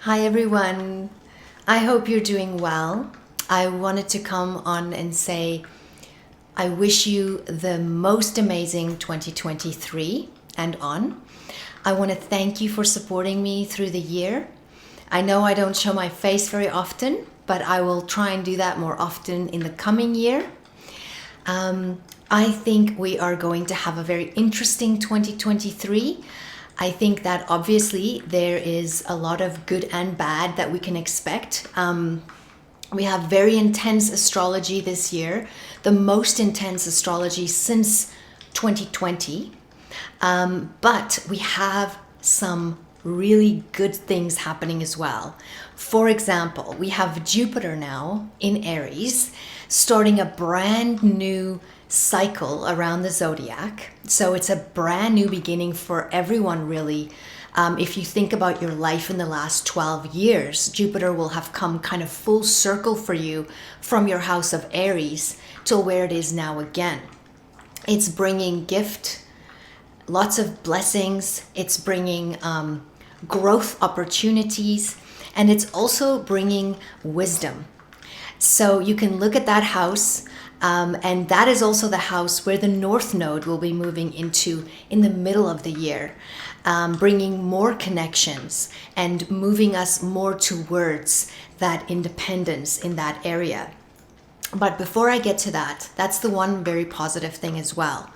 Hi everyone. I hope you're doing well. I wanted to come on and say I wish you the most amazing 2023 and on. I want to thank you for supporting me through the year. I know I don't show my face very often, but I will try and do that more often in the coming year. I think we are going to have a very interesting 2023. I think that obviously there is a lot of good and bad that we can expect. We have very intense astrology this year, the most intense astrology since 2020. But we have some really good things happening as well. For example, we have Jupiter now in Aries, starting a brand new cycle around the zodiac. So it's a brand new beginning for everyone, really. If you think about your life in the last 12 years, Jupiter will have come kind of full circle for you from your house of Aries to where it is now again. It's bringing gift, lots of blessings. It's bringing growth opportunities, and it's also bringing wisdom. So you can look at that house, and that is also the house where the North Node will be moving into in the middle of the year, bringing more connections and moving us more towards that independence in that area. But before I get to that, that's the one very positive thing as well.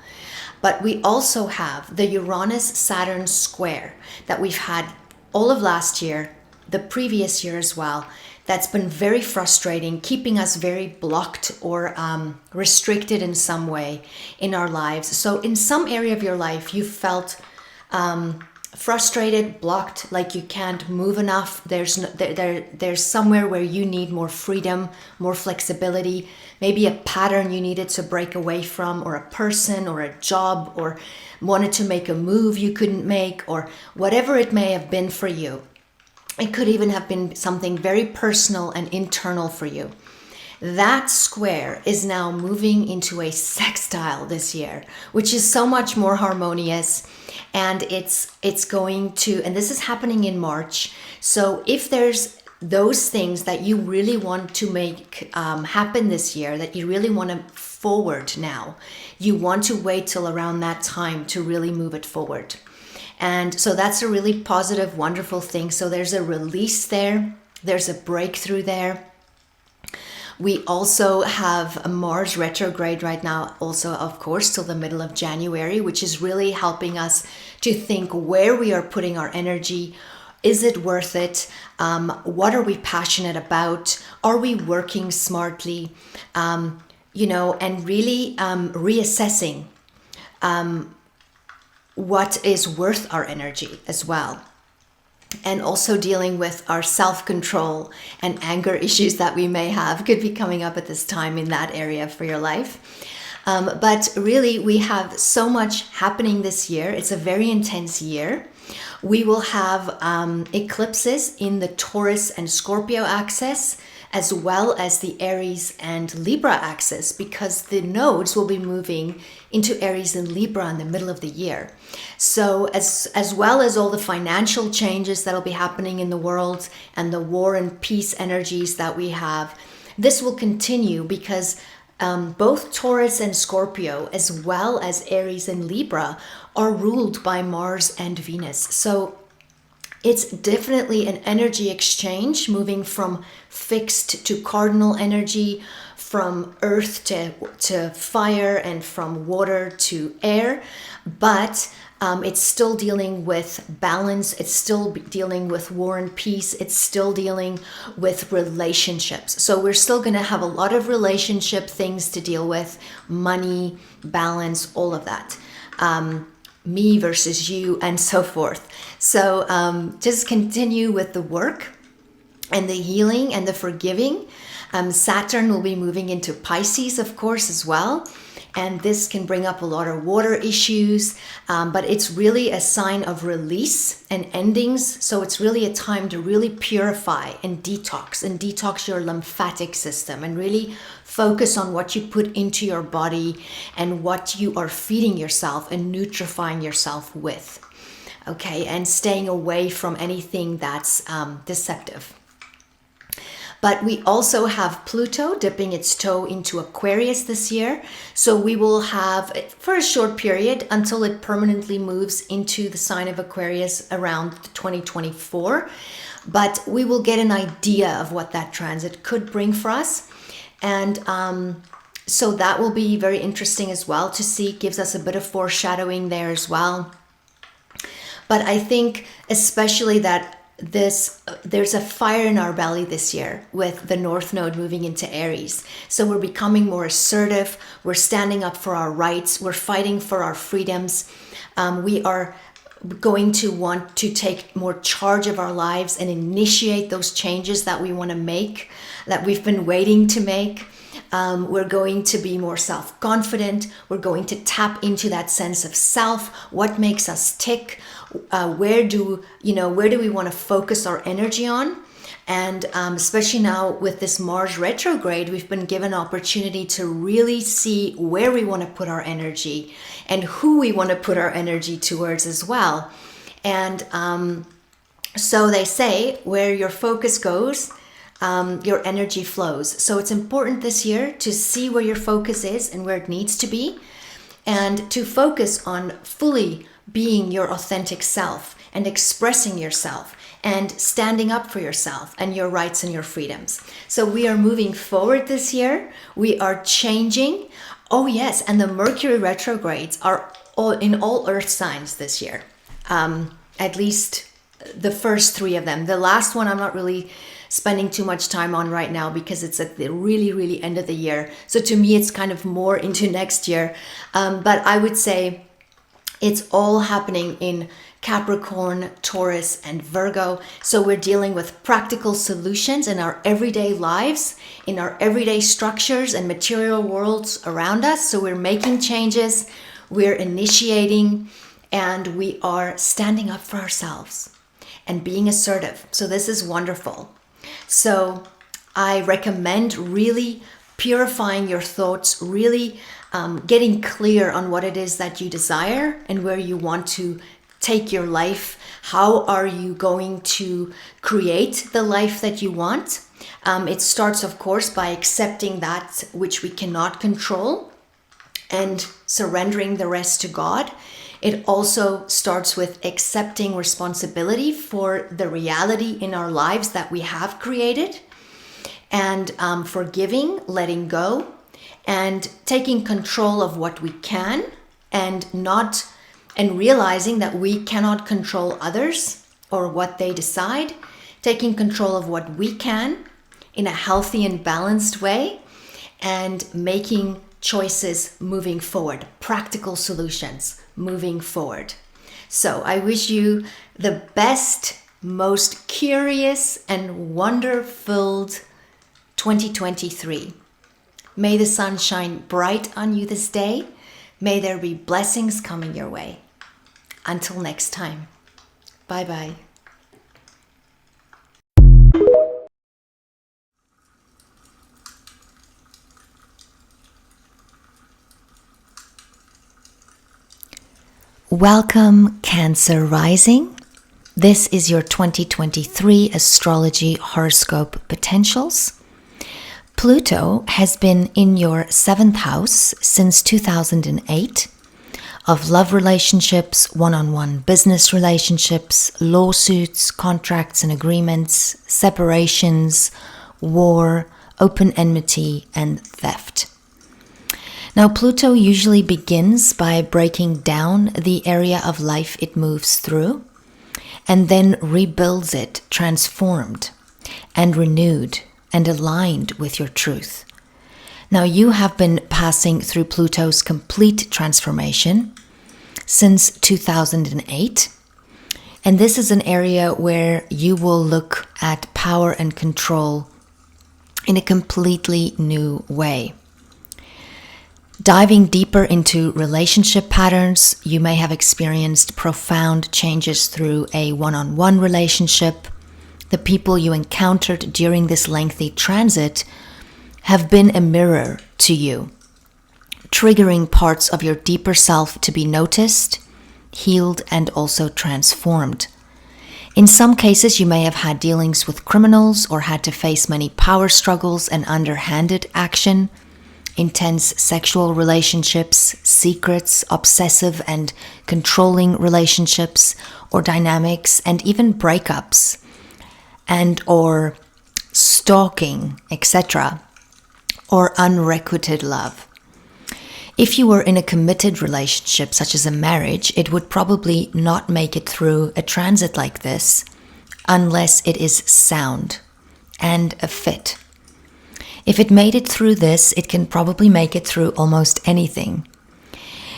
But we also have the Uranus-Saturn square that we've had all of last year, the previous year as well. That's been very frustrating, keeping us very blocked or restricted in some way in our lives. So in some area of your life, you felt frustrated, blocked, like you can't move enough. There's somewhere where you need more freedom, more flexibility, maybe a pattern you needed to break away from, or a person or a job, or wanted to make a move you couldn't make, or whatever it may have been for you. It could even have been something very personal and internal for you. That square is now moving into a sextile this year, which is so much more harmonious. And it's going to, and this is happening in March. So if there's those things that you really want to make happen this year, that you really want to forward now, you want to wait till around that time to really move it forward. And so that's a really positive, wonderful thing. So there's a release there. There's a breakthrough there. We also have a Mars retrograde right now, also, of course, till the middle of January, which is really helping us to think where we are putting our energy. Is it worth it? What are we passionate about? Are we working smartly? And really reassessing what is worth our energy as well. And also dealing with our self-control and anger issues that we may have could be coming up at this time in that area for your life. But really, we have so much happening this year. It's a very intense year. We will have eclipses in the Taurus and Scorpio axis, as well as the Aries and Libra axis, because the nodes will be moving into Aries and Libra in the middle of the year. So as well as all the financial changes that'll be happening in the world and the war and peace energies that we have, this will continue because both Taurus and Scorpio, as well as Aries and Libra, are ruled by Mars and Venus. So it's definitely an energy exchange, moving from fixed to cardinal energy, from earth to fire, and from water to air. But it's still dealing with balance. It's still dealing with war and peace. It's still dealing with relationships. So we're still going to have a lot of relationship things to deal with, money, balance, all of that. Me versus you, and so forth. So just continue with the work and the healing and the forgiving. Saturn will be moving into Pisces, of course, as well. And this can bring up a lot of water issues, but it's really a sign of release and endings. So it's really a time to really purify and detox your lymphatic system, and really focus on what you put into your body and what you are feeding yourself and nutrifying yourself with. okay, and staying away from anything that's deceptive. But we also have Pluto dipping its toe into Aquarius this year. So we will have, for a short period, until it permanently moves into the sign of Aquarius around 2024. But we will get an idea of what that transit could bring for us. And so that will be very interesting as well to see. It gives us a bit of foreshadowing there as well. But I think especially that there's a fire in our belly this year with the North Node moving into Aries. So we're becoming more assertive. We're standing up for our rights. We're fighting for our freedoms. We are going to want to take more charge of our lives and initiate those changes that we want to make, that we've been waiting to make. We're going to be more self-confident. We're going to tap into that sense of self. What makes us tick? Where do we want to focus our energy on? And especially now with this Mars retrograde, we've been given opportunity to really see where we want to put our energy and who we want to put our energy towards as well. And so they say where your focus goes, your energy flows. So it's important this year to see where your focus is and where it needs to be, and to focus on fully being your authentic self and expressing yourself and standing up for yourself and your rights and your freedoms. So we are moving forward this year. We are changing. Oh yes, and the Mercury retrogrades are in all earth signs this year. At least the first 3 of them. The last one I'm not really spending too much time on right now because it's at the really, really end of the year. So to me, it's kind of more into next year. But I would say it's all happening in Capricorn, Taurus, and Virgo. So we're dealing with practical solutions in our everyday lives, in our everyday structures and material worlds around us. So we're making changes, we're initiating, and we are standing up for ourselves and being assertive. So this is wonderful. So I recommend really purifying your thoughts, really getting clear on what it is that you desire and where you want to take your life. How are you going to create the life that you want? It starts, of course, by accepting that which we cannot control and surrendering the rest to God. It also starts with accepting responsibility for the reality in our lives that we have created, and forgiving, letting go, and taking control of what we can, and realizing that we cannot control others or what they decide, taking control of what we can in a healthy and balanced way, and making choices moving forward, practical solutions moving forward. So I wish you the best, most curious and wonder-filled 2023. May the sun shine bright on you this day. May there be blessings coming your way. Until next time. Bye-bye. Welcome, Cancer Rising. This is your 2023 Astrology Horoscope Potentials. Pluto has been in your 7th house since 2008, of love relationships, one-on-one business relationships, lawsuits, contracts and agreements, separations, war, open enmity, and theft. Now, Pluto usually begins by breaking down the area of life it moves through and then rebuilds it, transformed and renewed and aligned with your truth. Now, you have been passing through Pluto's complete transformation since 2008, and this is an area where you will look at power and control in a completely new way. Diving deeper into relationship patterns, you may have experienced profound changes through a one-on-one relationship. The people you encountered during this lengthy transit have been a mirror to you, triggering parts of your deeper self to be noticed, healed, and also transformed. In some cases, you may have had dealings with criminals or had to face many power struggles and underhanded action, intense sexual relationships, secrets, obsessive and controlling relationships or dynamics, and even breakups and or stalking, etc., or unrequited love. If you were in a committed relationship, such as a marriage, it would probably not make it through a transit like this unless it is sound and a fit. If it made it through this, it can probably make it through almost anything.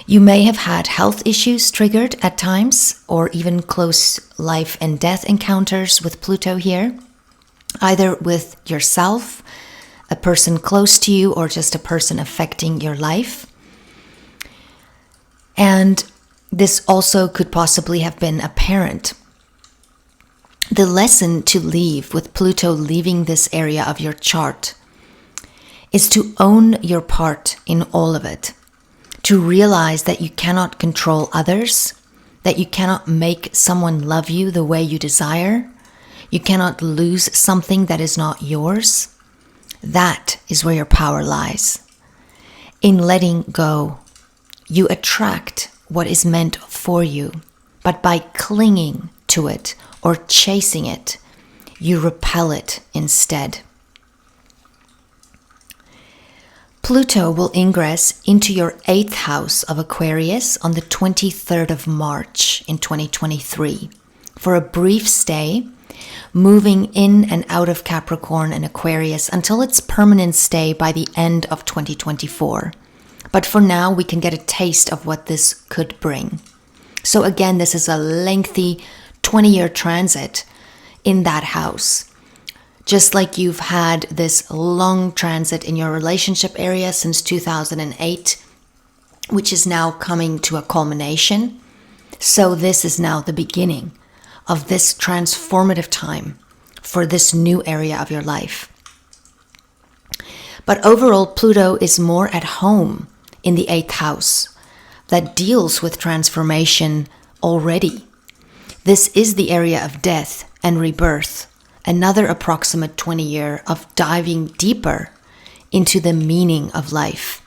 You may have had health issues triggered at times, or even close life and death encounters with Pluto here, either with yourself, a person close to you, or just a person affecting your life. And this also could possibly have been a parent. The lesson to leave with Pluto leaving this area of your chart is to own your part in all of it, to realize that you cannot control others, that you cannot make someone love you the way you desire, you cannot lose something that is not yours. That is where your power lies. In letting go, you attract what is meant for you, but by clinging to it or chasing it, you repel it instead. Pluto will ingress into your 8th house of Aquarius on the 23rd of March in 2023 for a brief stay, moving in and out of Capricorn and Aquarius until its permanent stay by the end of 2024. But for now, we can get a taste of what this could bring. So again, this is a lengthy 20-year transit in that house. Just like you've had this long transit in your relationship area since 2008, which is now coming to a culmination. So this is now the beginning of this transformative time for this new area of your life. But overall, Pluto is more at home in the 8th house that deals with transformation already. This is the area of death and rebirth, another approximate 20 year of diving deeper into the meaning of life,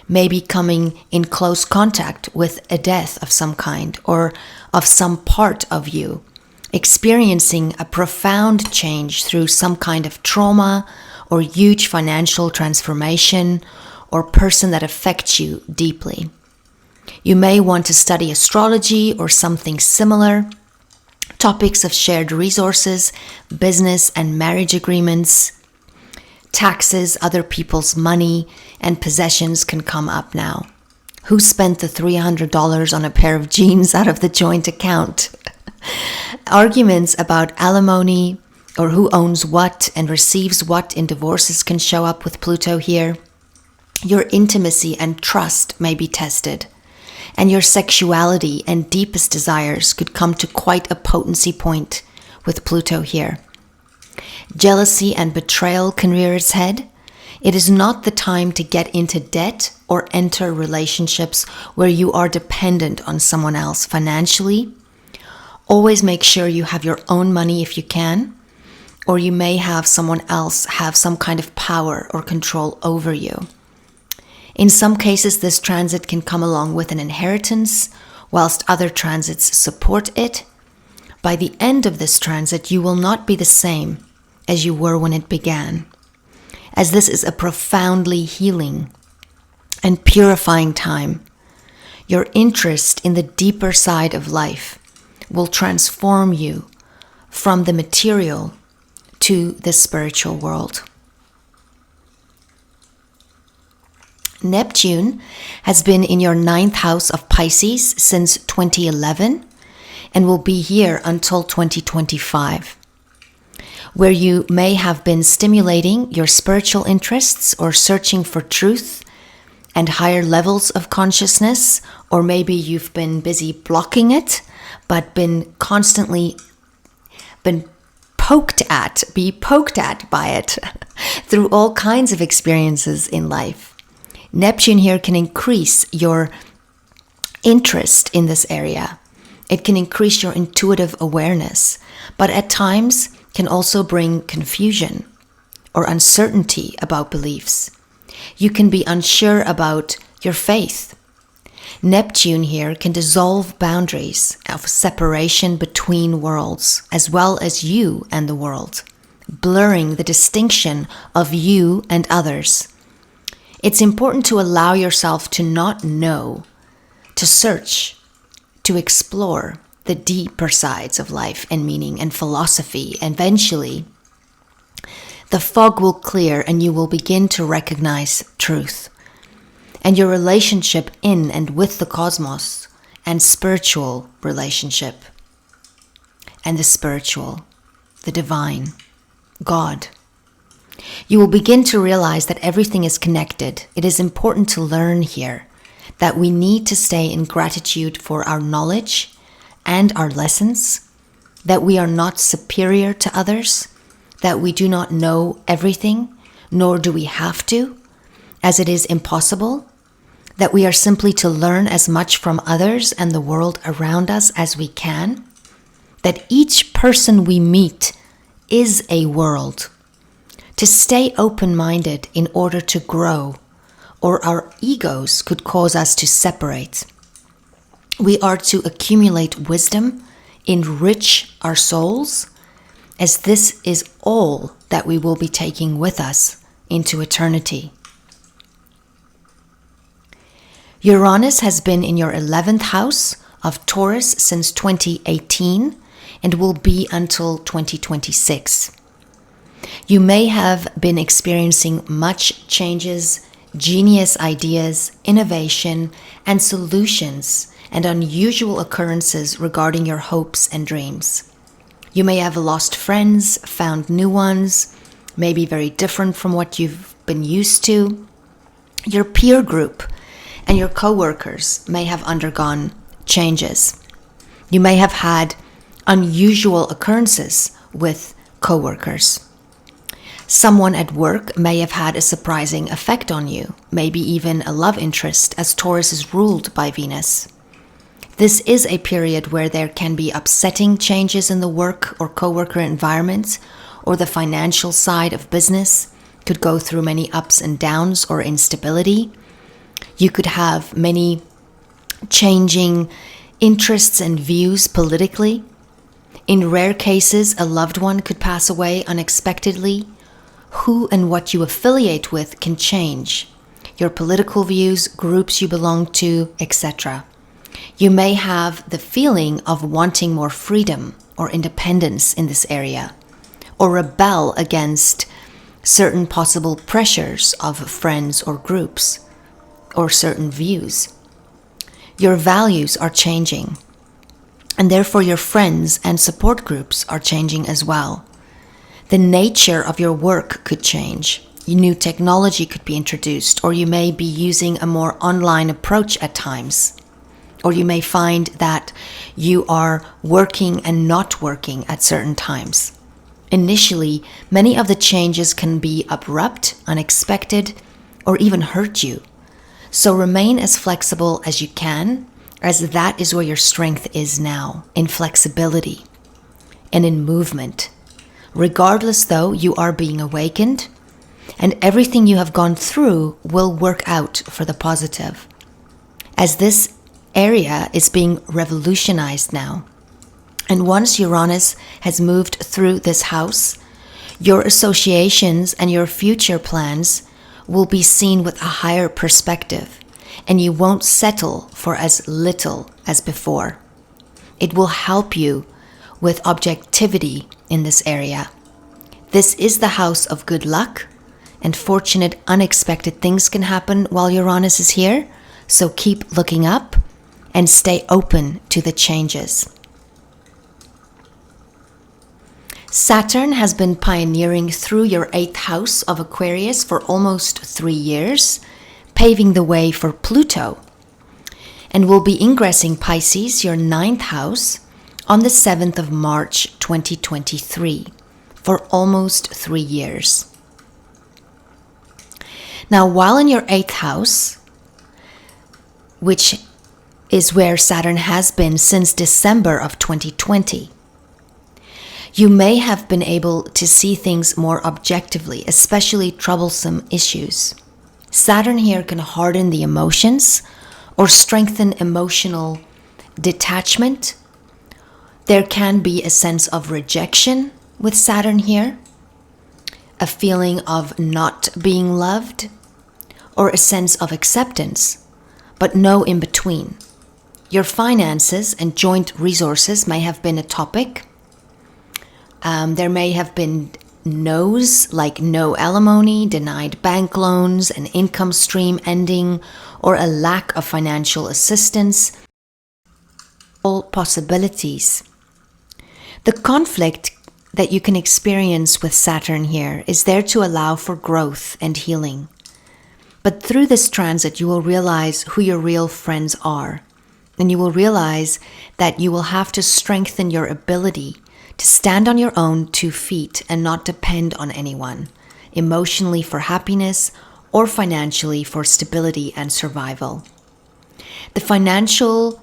maybe coming in close contact with a death of some kind or of some part of you, experiencing a profound change through some kind of trauma or huge financial transformation or person that affects you deeply. You may want to study astrology or something similar. Topics of shared resources, business and marriage agreements, taxes, other people's money, and possessions can come up now. Who spent the $300 on a pair of jeans out of the joint account? Arguments about alimony or who owns what and receives what in divorces can show up with Pluto here. Your intimacy and trust may be tested, and your sexuality and deepest desires could come to quite a potency point with Pluto here. Jealousy and betrayal can rear its head. It is not the time to get into debt or enter relationships where you are dependent on someone else financially. Always make sure you have your own money if you can, or you may have someone else have some kind of power or control over you. In some cases, this transit can come along with an inheritance, whilst other transits support it. By the end of this transit, you will not be the same as you were when it began, as this is a profoundly healing and purifying time. Your interest in the deeper side of life will transform you from the material to the spiritual world. Neptune has been in your 9th house of Pisces since 2011 and will be here until 2025, where you may have been stimulating your spiritual interests or searching for truth and higher levels of consciousness, or maybe you've been busy blocking it, but been constantly poked at by it through all kinds of experiences in life. Neptune here can increase your interest in this area It can increase your intuitive awareness, but at times can also bring confusion or uncertainty about beliefs. You can be unsure about your faith. Neptune here can dissolve boundaries of separation between worlds, as well as you and the world, blurring the distinction of you and others. It's important to allow yourself to not know, to search, to explore the deeper sides of life and meaning and philosophy. Eventually, the fog will clear and you will begin to recognize truth. And your relationship in and with the cosmos and spiritual relationship. And the spiritual, the divine, God. You will begin to realize that everything is connected. It is important to learn here that we need to stay in gratitude for our knowledge and our lessons, that we are not superior to others, that we do not know everything, nor do we have to, as it is impossible, that we are simply to learn as much from others and the world around us as we can, that each person we meet is a world, to stay open-minded in order to grow, or our egos could cause us to separate. We are to accumulate wisdom, enrich our souls, as this is all that we will be taking with us into eternity. Uranus has been in your 11th house of Taurus since 2018 and will be until 2026. You may have been experiencing much changes, genius ideas, innovation, and solutions, and unusual occurrences regarding your hopes and dreams. You may have lost friends, found new ones, maybe very different from what you've been used to. Your peer group and your co-workers may have undergone changes. You may have had unusual occurrences with co-workers. Someone at work may have had a surprising effect on you, maybe even a love interest, as Taurus is ruled by Venus. This is a period where there can be upsetting changes in the work or co-worker environment, or the financial side of business could go through many ups and downs or instability. You could have many changing interests and views politically. In rare cases, a loved one could pass away unexpectedly. Who and what you affiliate with can change. Your political views, groups you belong to, etc. You may have the feeling of wanting more freedom or independence in this area, or rebel against certain possible pressures of friends or groups, or certain views. Your values are changing, and therefore your friends and support groups are changing as well. The nature of your work could change. New technology could be introduced, or you may be using a more online approach at times. Or you may find that you are working and not working at certain times. Initially, many of the changes can be abrupt, unexpected, or even hurt you. So remain as flexible as you can, as that is where your strength is now, in flexibility and in movement. Regardless, though, you are being awakened, and everything you have gone through will work out for the positive, as this area is being revolutionized now. And once Uranus has moved through this house, your associations and your future plans will be seen with a higher perspective, and you won't settle for as little as before. It will help you with objectivity in this area. This is the house of good luck, and fortunate, unexpected things can happen while Uranus is here, so keep looking up and stay open to the changes. Saturn has been pioneering through your 8th house of Aquarius for almost 3 years, paving the way for Pluto, and will be ingressing Pisces, your 9th house, on the 7th of March 2023 for almost 3 years. Now, while in your 8th house, which is where Saturn has been since December of 2020. You may have been able to see things more objectively, especially troublesome issues. Saturn here can harden the emotions or strengthen emotional detachment. There can be a sense of rejection with Saturn here, a feeling of not being loved, or a sense of acceptance, but no in between. Your finances and joint resources may have been a topic. There may have been no's, like no alimony, denied bank loans, an income stream ending, or a lack of financial assistance. All possibilities. The conflict that you can experience with Saturn here is there to allow for growth and healing. But through this transit, you will realize who your real friends are. And you will realize that you will have to strengthen your ability to stand on your own 2 feet and not depend on anyone, emotionally for happiness or financially for stability and survival. The financial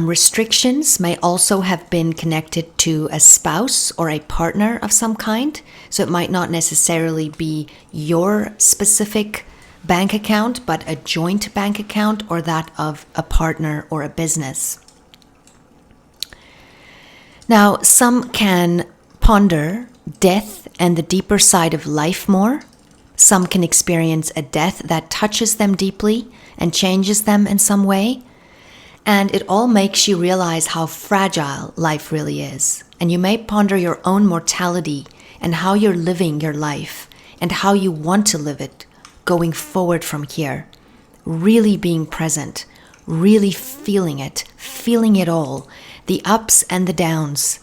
restrictions may also have been connected to a spouse or a partner of some kind, so it might not necessarily be your specific bank account, but a joint bank account or that of a partner or a business. Now, some can ponder death and the deeper side of life more. Some can experience a death that touches them deeply and changes them in some way. And it all makes you realize how fragile life really is. And you may ponder your own mortality and how you're living your life and how you want to live it going forward from here. Really being present, really feeling it all, the ups and the downs,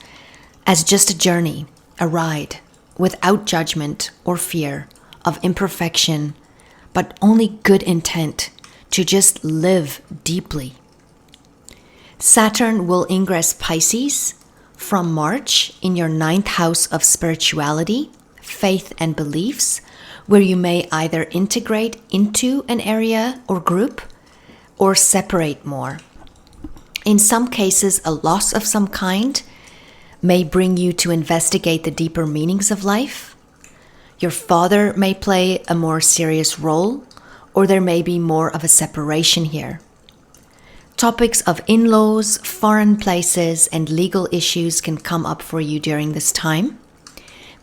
as just a journey, a ride, without judgment or fear of imperfection, but only good intent to just live deeply. Saturn will ingress Pisces from March in your 9th house of spirituality, faith and beliefs, where you may either integrate into an area or group or separate more. In some cases, a loss of some kind may bring you to investigate the deeper meanings of life. Your father may play a more serious role, or there may be more of a separation here. Topics of in-laws, foreign places, and legal issues can come up for you during this time.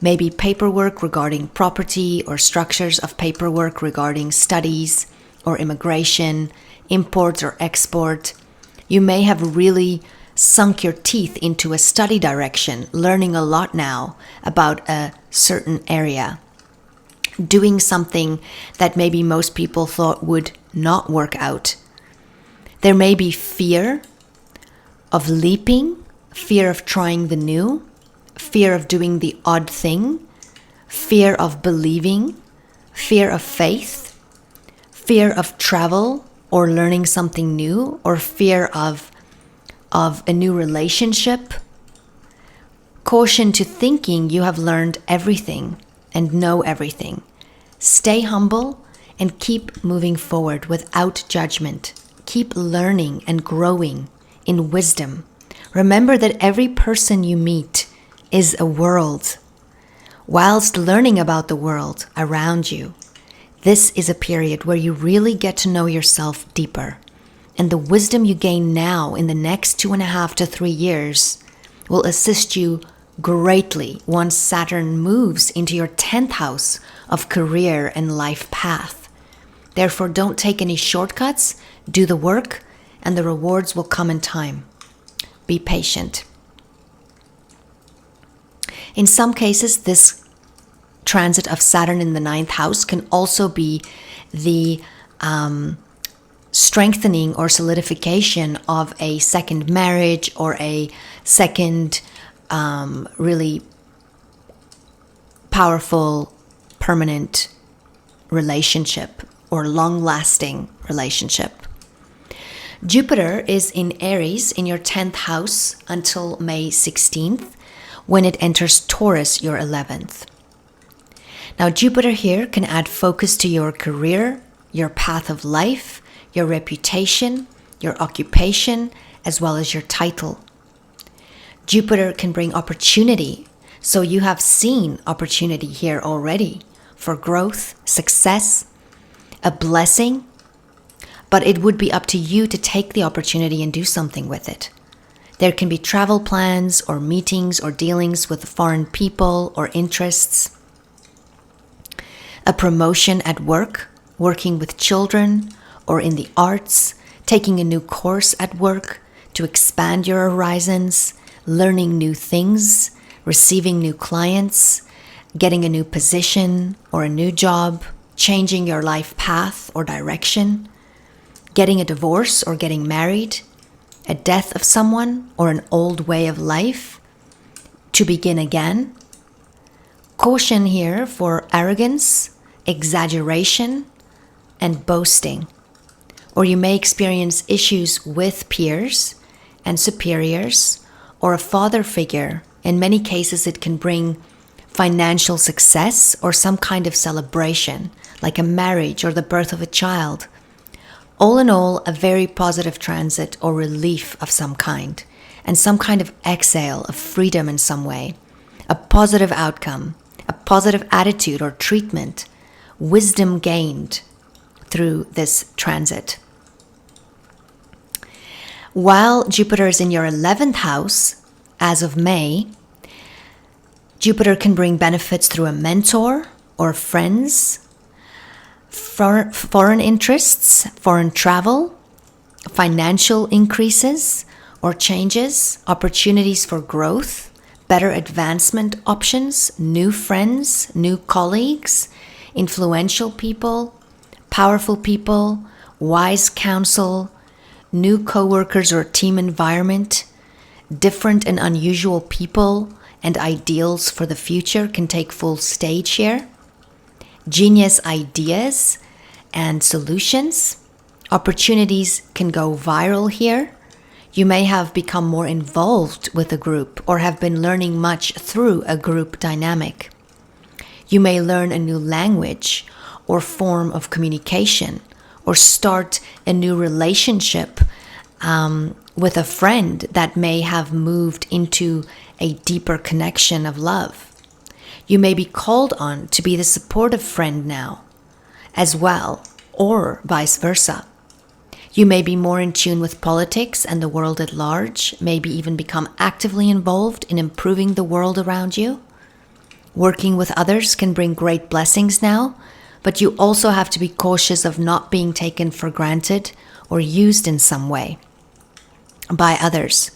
Maybe paperwork regarding property or structures of paperwork regarding studies or immigration, import or export. You may have really sunk your teeth into a study direction, learning a lot now about a certain area, doing something that maybe most people thought would not work out. There may be fear of leaping, fear of trying the new, fear of doing the odd thing, fear of believing, fear of faith, fear of travel or learning something new, or fear of a new relationship. Caution to thinking you have learned everything and know everything. Stay humble and keep moving forward without judgment. Keep learning and growing in wisdom. Remember that every person you meet is a world. Whilst learning about the world around you, this is a period where you really get to know yourself deeper. And the wisdom you gain now in the next 2.5 to 3 years will assist you greatly once Saturn moves into your 10th house of career and life path. Therefore, don't take any shortcuts, do the work, and the rewards will come in time. Be patient. In some cases, this transit of Saturn in the 9th house can also be the strengthening or solidification of a second marriage or a second really powerful, permanent relationship or long-lasting relationship. Jupiter is in Aries in your 10th house until May 16th, when it enters Taurus, your 11th. Now, Jupiter here can add focus to your career, your path of life, your reputation, your occupation, as well as your title. Jupiter can bring opportunity, so you have seen opportunity here already for growth, success, a blessing, but it would be up to you to take the opportunity and do something with it. There can be travel plans or meetings or dealings with foreign people or interests. A promotion at work, working with children or in the arts, taking a new course at work to expand your horizons, learning new things, receiving new clients, getting a new position or a new job, changing your life path or direction, getting a divorce or getting married, a death of someone or an old way of life, to begin again. Caution here for arrogance, exaggeration, and boasting. Or you may experience issues with peers and superiors or a father figure. In many cases, it can bring financial success or some kind of celebration, like a marriage or the birth of a child. All in all, a very positive transit or relief of some kind, and some kind of exhale of freedom in some way, a positive outcome, a positive attitude or treatment, wisdom gained through this transit. While Jupiter is in your 11th house, as of May, Jupiter can bring benefits through a mentor or friends, foreign interests, foreign travel, financial increases or changes, opportunities for growth, better advancement options, new friends, new colleagues, influential people, powerful people, wise counsel, new co-workers or team environment, different and unusual people and ideals for the future can take full stage here. Genius ideas and solutions. Opportunities can go viral here. You may have become more involved with a group or have been learning much through a group dynamic. You may learn a new language or form of communication or start a new relationship with a friend that may have moved into a deeper connection of love. You may be called on to be the supportive friend now as well, or vice versa. You may be more in tune with politics and the world at large, maybe even become actively involved in improving the world around you. Working with others can bring great blessings now, but you also have to be cautious of not being taken for granted or used in some way by others.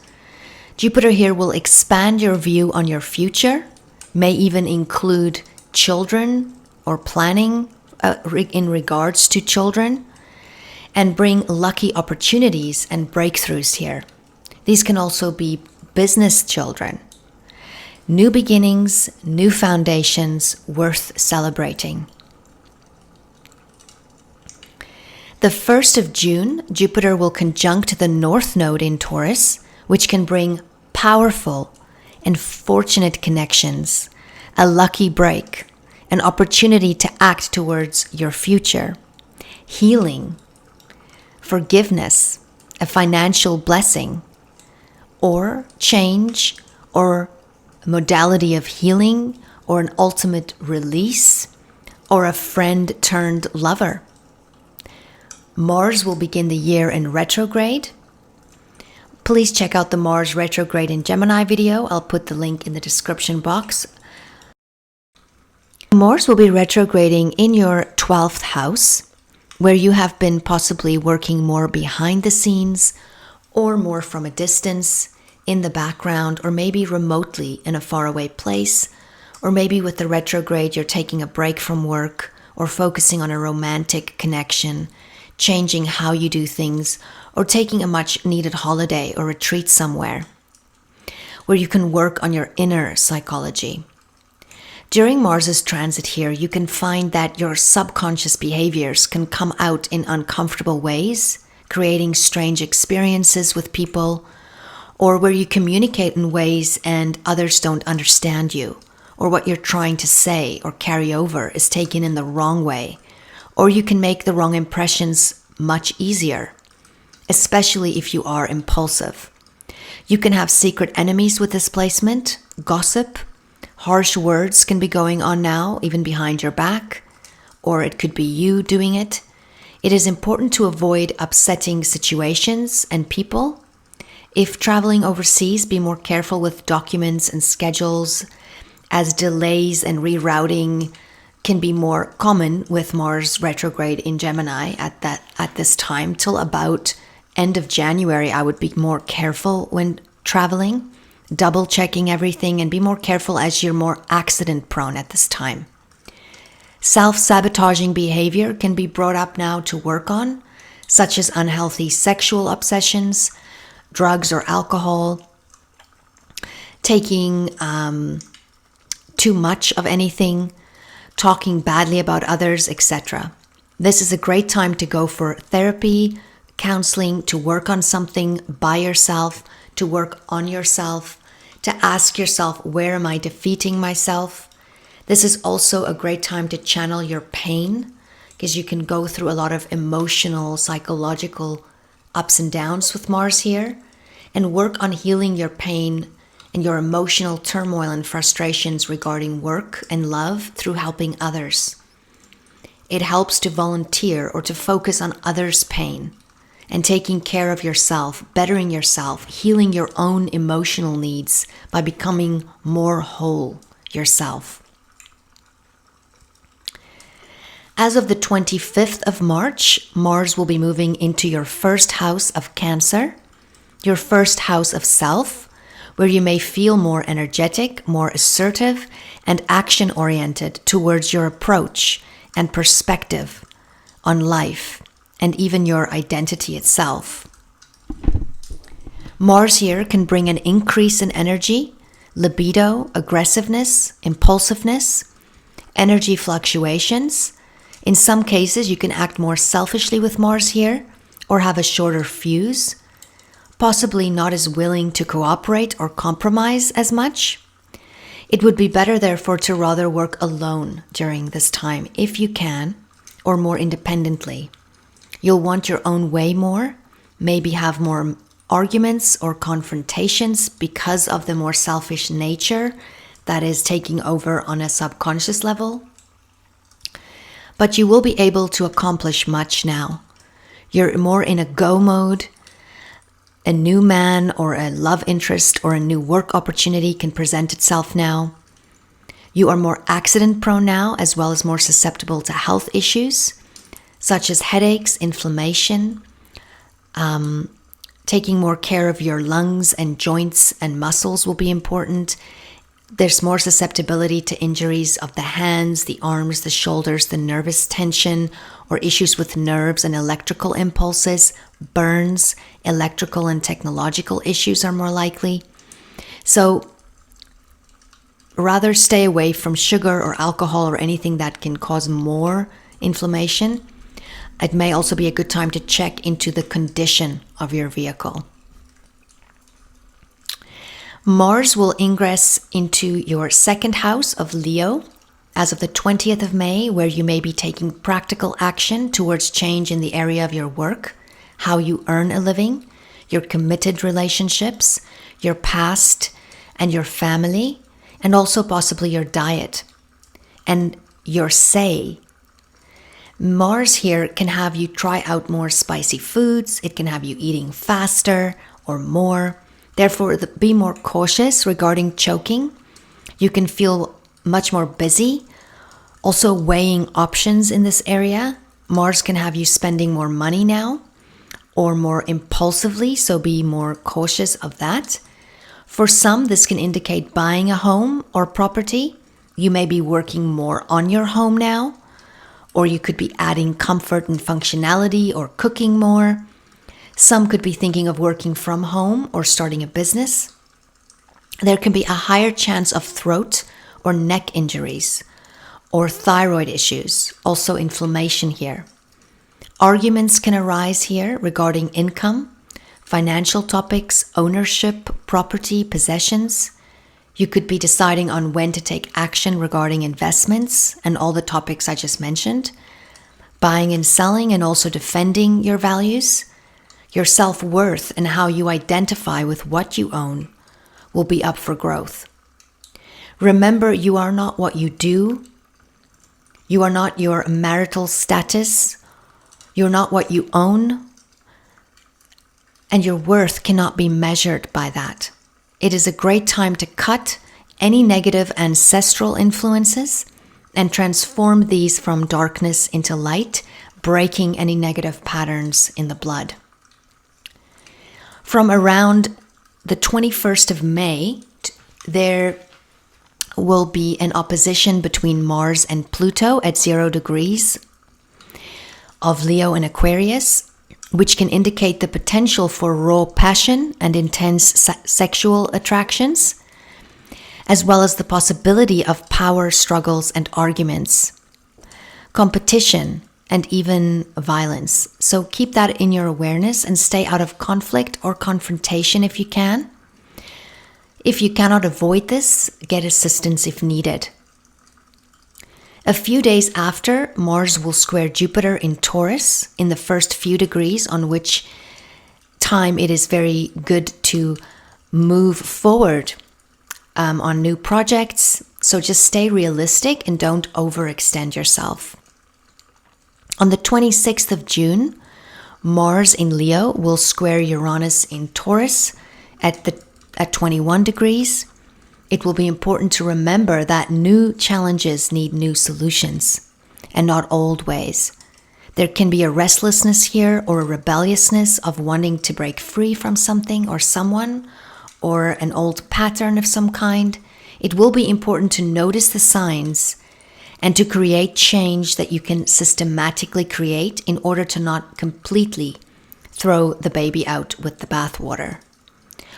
Jupiter here will expand your view on your future, may even include children or planning in regards to children, and bring lucky opportunities and breakthroughs here. These can also be business children. New beginnings, new foundations worth celebrating. The 1st of June, Jupiter will conjunct the North Node in Taurus, which can bring powerful and fortunate connections, a lucky break, an opportunity to act towards your future, healing, forgiveness, a financial blessing, or change or modality of healing, or an ultimate release, or a friend turned lover. Mars will begin the year in retrograde. Please check out the Mars retrograde in Gemini video. I'll put the link in the description box. Mars will be retrograding in your 12th house, where you have been possibly working more behind the scenes or more from a distance, in the background, or maybe remotely in a faraway place, or maybe with the retrograde you're taking a break from work or focusing on a romantic connection, changing how you do things, or taking a much needed holiday or retreat somewhere where you can work on your inner psychology. During Mars's transit here, you can find that your subconscious behaviors can come out in uncomfortable ways, creating strange experiences with people, or where you communicate in ways and others don't understand you, or what you're trying to say or carry over is taken in the wrong way, or you can make the wrong impressions much easier. especially if you are impulsive. You can have secret enemies with this placement, gossip, harsh words can be going on now, even behind your back, or it could be you doing it. It is important to avoid upsetting situations and people. If traveling overseas, be more careful with documents and schedules, as delays and rerouting can be more common with Mars retrograde in Gemini at this time. Till about end of January, I would be more careful when traveling, double checking everything, and be more careful as you're more accident prone at this time. Self-sabotaging behavior can be brought up now to work on, such as unhealthy sexual obsessions, drugs or alcohol, taking too much of anything, talking badly about others, etc. This is a great time to go for therapy, counseling, to work on something by yourself, to work on yourself, to ask yourself, where am I defeating myself? This is also a great time to channel your pain, because you can go through a lot of emotional, psychological ups and downs with Mars here, and work on healing your pain and your emotional turmoil and frustrations regarding work and love through helping others. It helps to volunteer or to focus on others' pain and taking care of yourself, bettering yourself, healing your own emotional needs by becoming more whole yourself. As of the 25th of March, Mars will be moving into your first house of Cancer, your first house of self, where you may feel more energetic, more assertive, and action-oriented towards your approach and perspective on life, and even your identity itself. Mars here can bring an increase in energy, libido, aggressiveness, impulsiveness, energy fluctuations. In some cases, you can act more selfishly with Mars here, or have a shorter fuse, possibly not as willing to cooperate or compromise as much. It would be better, therefore, to rather work alone during this time, if you can, or more independently. You'll want your own way more, maybe have more arguments or confrontations because of the more selfish nature that is taking over on a subconscious level. But you will be able to accomplish much now. You're more in a go mode. A new man or a love interest or a new work opportunity can present itself now. You are more accident prone now, as well as more susceptible to health issues, such as headaches, inflammation, taking more care of your lungs and joints and muscles will be important. There's more susceptibility to injuries of the hands, the arms, the shoulders, the nervous tension, or issues with nerves and electrical impulses, burns, electrical and technological issues are more likely. So rather stay away from sugar or alcohol or anything that can cause more inflammation. It may also be a good time to check into the condition of your vehicle. Mars will ingress into your second house of Leo as of the 20th of May, where you may be taking practical action towards change in the area of your work, how you earn a living, your committed relationships, your past and your family, and also possibly your diet and your say. Mars here can have you try out more spicy foods. It can have you eating faster or more. Therefore, be more cautious regarding choking. You can feel much more busy. Also weighing options in this area. Mars can have you spending more money now or more impulsively, so be more cautious of that. For some, this can indicate buying a home or property. You may be working more on your home now, or you could be adding comfort and functionality or cooking more. Some could be thinking of working from home or starting a business. There can be a higher chance of throat or neck injuries or thyroid issues, also inflammation here. Arguments can arise here regarding income, financial topics, ownership, property, possessions. You could be deciding on when to take action regarding investments and all the topics I just mentioned, buying and selling and also defending your values. Your self-worth and how you identify with what you own will be up for growth. Remember, you are not what you do. You are not your marital status. You're not what you own. And your worth cannot be measured by that. It is a great time to cut any negative ancestral influences and transform these from darkness into light, breaking any negative patterns in the blood. From around the 21st of May, there will be an opposition between Mars and Pluto at 0 degrees of Leo and Aquarius, which can indicate the potential for raw passion and intense sexual attractions, as well as the possibility of power struggles and arguments, competition, and even violence. So keep that in your awareness and stay out of conflict or confrontation if you can. If you cannot avoid this, get assistance if needed. A few days after, Mars will square Jupiter in Taurus in the first few degrees, on which time it is very good to move forward on new projects. So just stay realistic and don't overextend yourself. On the 26th of June, Mars in Leo will square Uranus in Taurus at 21 degrees. It will be important to remember that new challenges need new solutions and not old ways. There can be a restlessness here or a rebelliousness of wanting to break free from something or someone or an old pattern of some kind. It will be important to notice the signs and to create change that you can systematically create in order to not completely throw the baby out with the bathwater,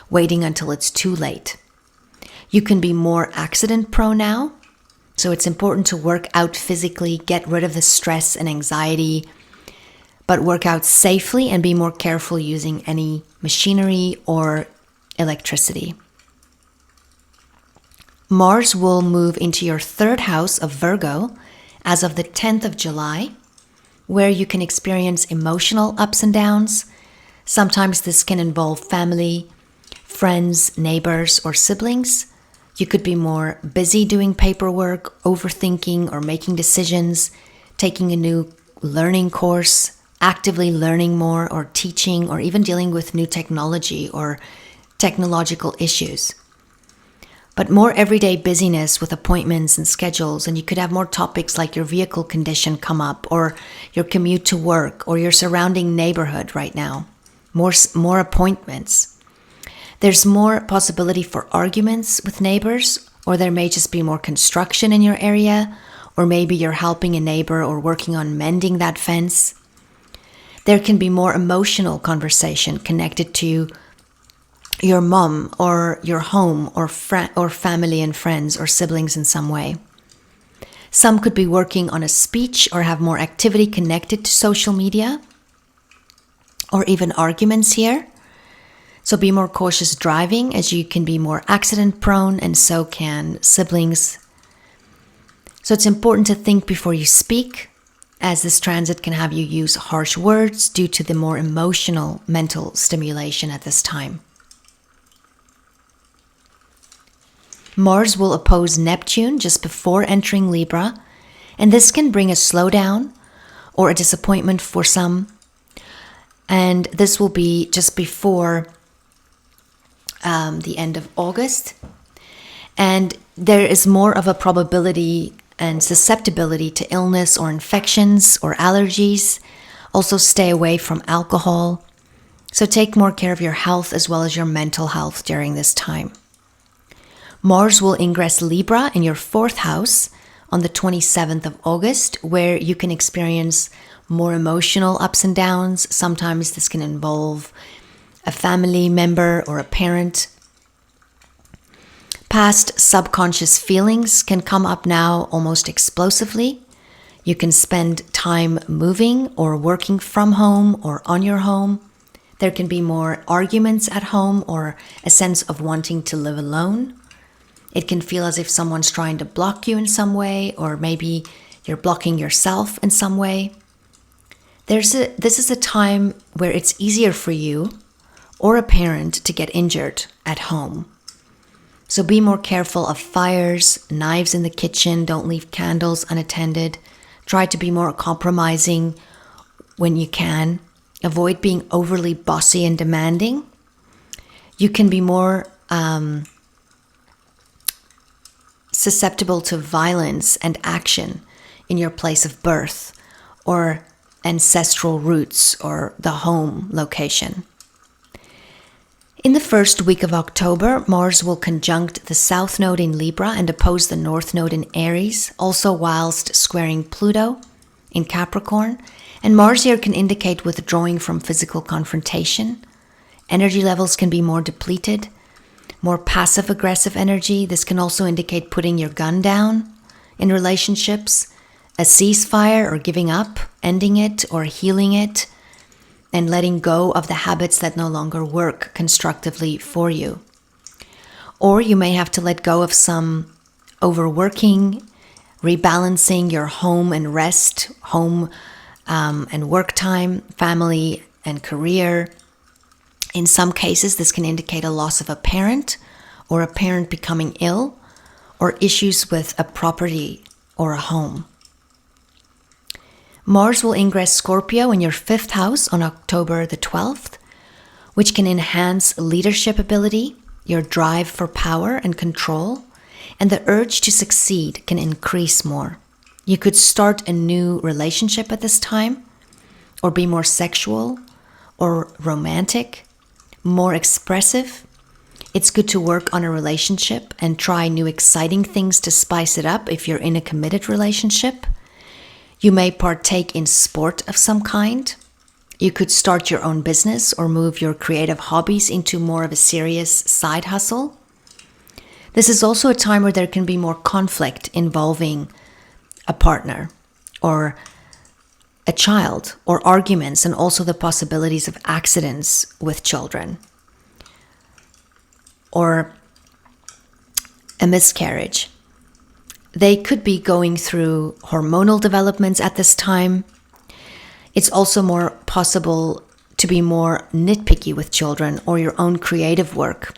waiting until it's too late. You can be more accident prone now, so it's important to work out physically, get rid of the stress and anxiety, but work out safely and be more careful using any machinery or electricity. Mars will move into your third house of Virgo as of the 10th of July, where you can experience emotional ups and downs. Sometimes this can involve family, friends, neighbors, or siblings. You could be more busy doing paperwork, overthinking, or making decisions, taking a new learning course, actively learning more, or teaching, or even dealing with new technology or technological issues. But more everyday busyness with appointments and schedules, and you could have more topics like your vehicle condition come up, or your commute to work, or your surrounding neighborhood right now. More appointments. There's more possibility for arguments with neighbors, or there may just be more construction in your area, or maybe you're helping a neighbor or working on mending that fence. There can be more emotional conversation connected to your mom or your home or family and friends or siblings in some way. Some could be working on a speech or have more activity connected to social media or even arguments here. So be more cautious driving, as you can be more accident prone and so can siblings. So it's important to think before you speak, as this transit can have you use harsh words due to the more emotional mental stimulation at this time. Mars will oppose Neptune just before entering Libra, and this can bring a slowdown or a disappointment for some. And this will be just before the end of August. And there is more of a probability and susceptibility to illness or infections or allergies. Also stay away from alcohol. So take more care of your health as well as your mental health during this time. Mars will ingress Libra in your fourth house on the 27th of August, where you can experience more emotional ups and downs. Sometimes this can involve a family member or a parent. Past subconscious feelings can come up now almost explosively. You can spend time moving or working from home or on your home. There can be more arguments at home or a sense of wanting to live alone. It can feel as if someone's trying to block you in some way, or maybe you're blocking yourself in some way. This is a time where it's easier for you or a parent to get injured at home. So be more careful of fires, knives in the kitchen, don't leave candles unattended. Try to be more compromising when you can. Avoid being overly bossy and demanding. You can be more susceptible to violence and action in your place of birth or ancestral roots or the home location. In the first week of October, Mars will conjunct the South Node in Libra and oppose the North Node in Aries, also whilst squaring Pluto in Capricorn. And Mars here can indicate withdrawing from physical confrontation. Energy levels can be more depleted, more passive-aggressive energy. This can also indicate putting your gun down in relationships, a ceasefire or giving up, ending it or healing it, and letting go of the habits that no longer work constructively for you. Or you may have to let go of some overworking, rebalancing your home and rest, home and work time, family and career. In some cases, this can indicate a loss of a parent or a parent becoming ill or issues with a property or a home. Mars will ingress Scorpio in your 5th house on October the 12th, which can enhance leadership ability, your drive for power and control, and the urge to succeed can increase more. You could start a new relationship at this time, or be more sexual or romantic, more expressive. It's good to work on a relationship and try new exciting things to spice it up if you're in a committed relationship. You may partake in sport of some kind. You could start your own business or move your creative hobbies into more of a serious side hustle. This is also a time where there can be more conflict involving a partner or a child, or arguments, and also the possibilities of accidents with children or a miscarriage. They could be going through hormonal developments at this time. It's also more possible to be more nitpicky with children or your own creative work.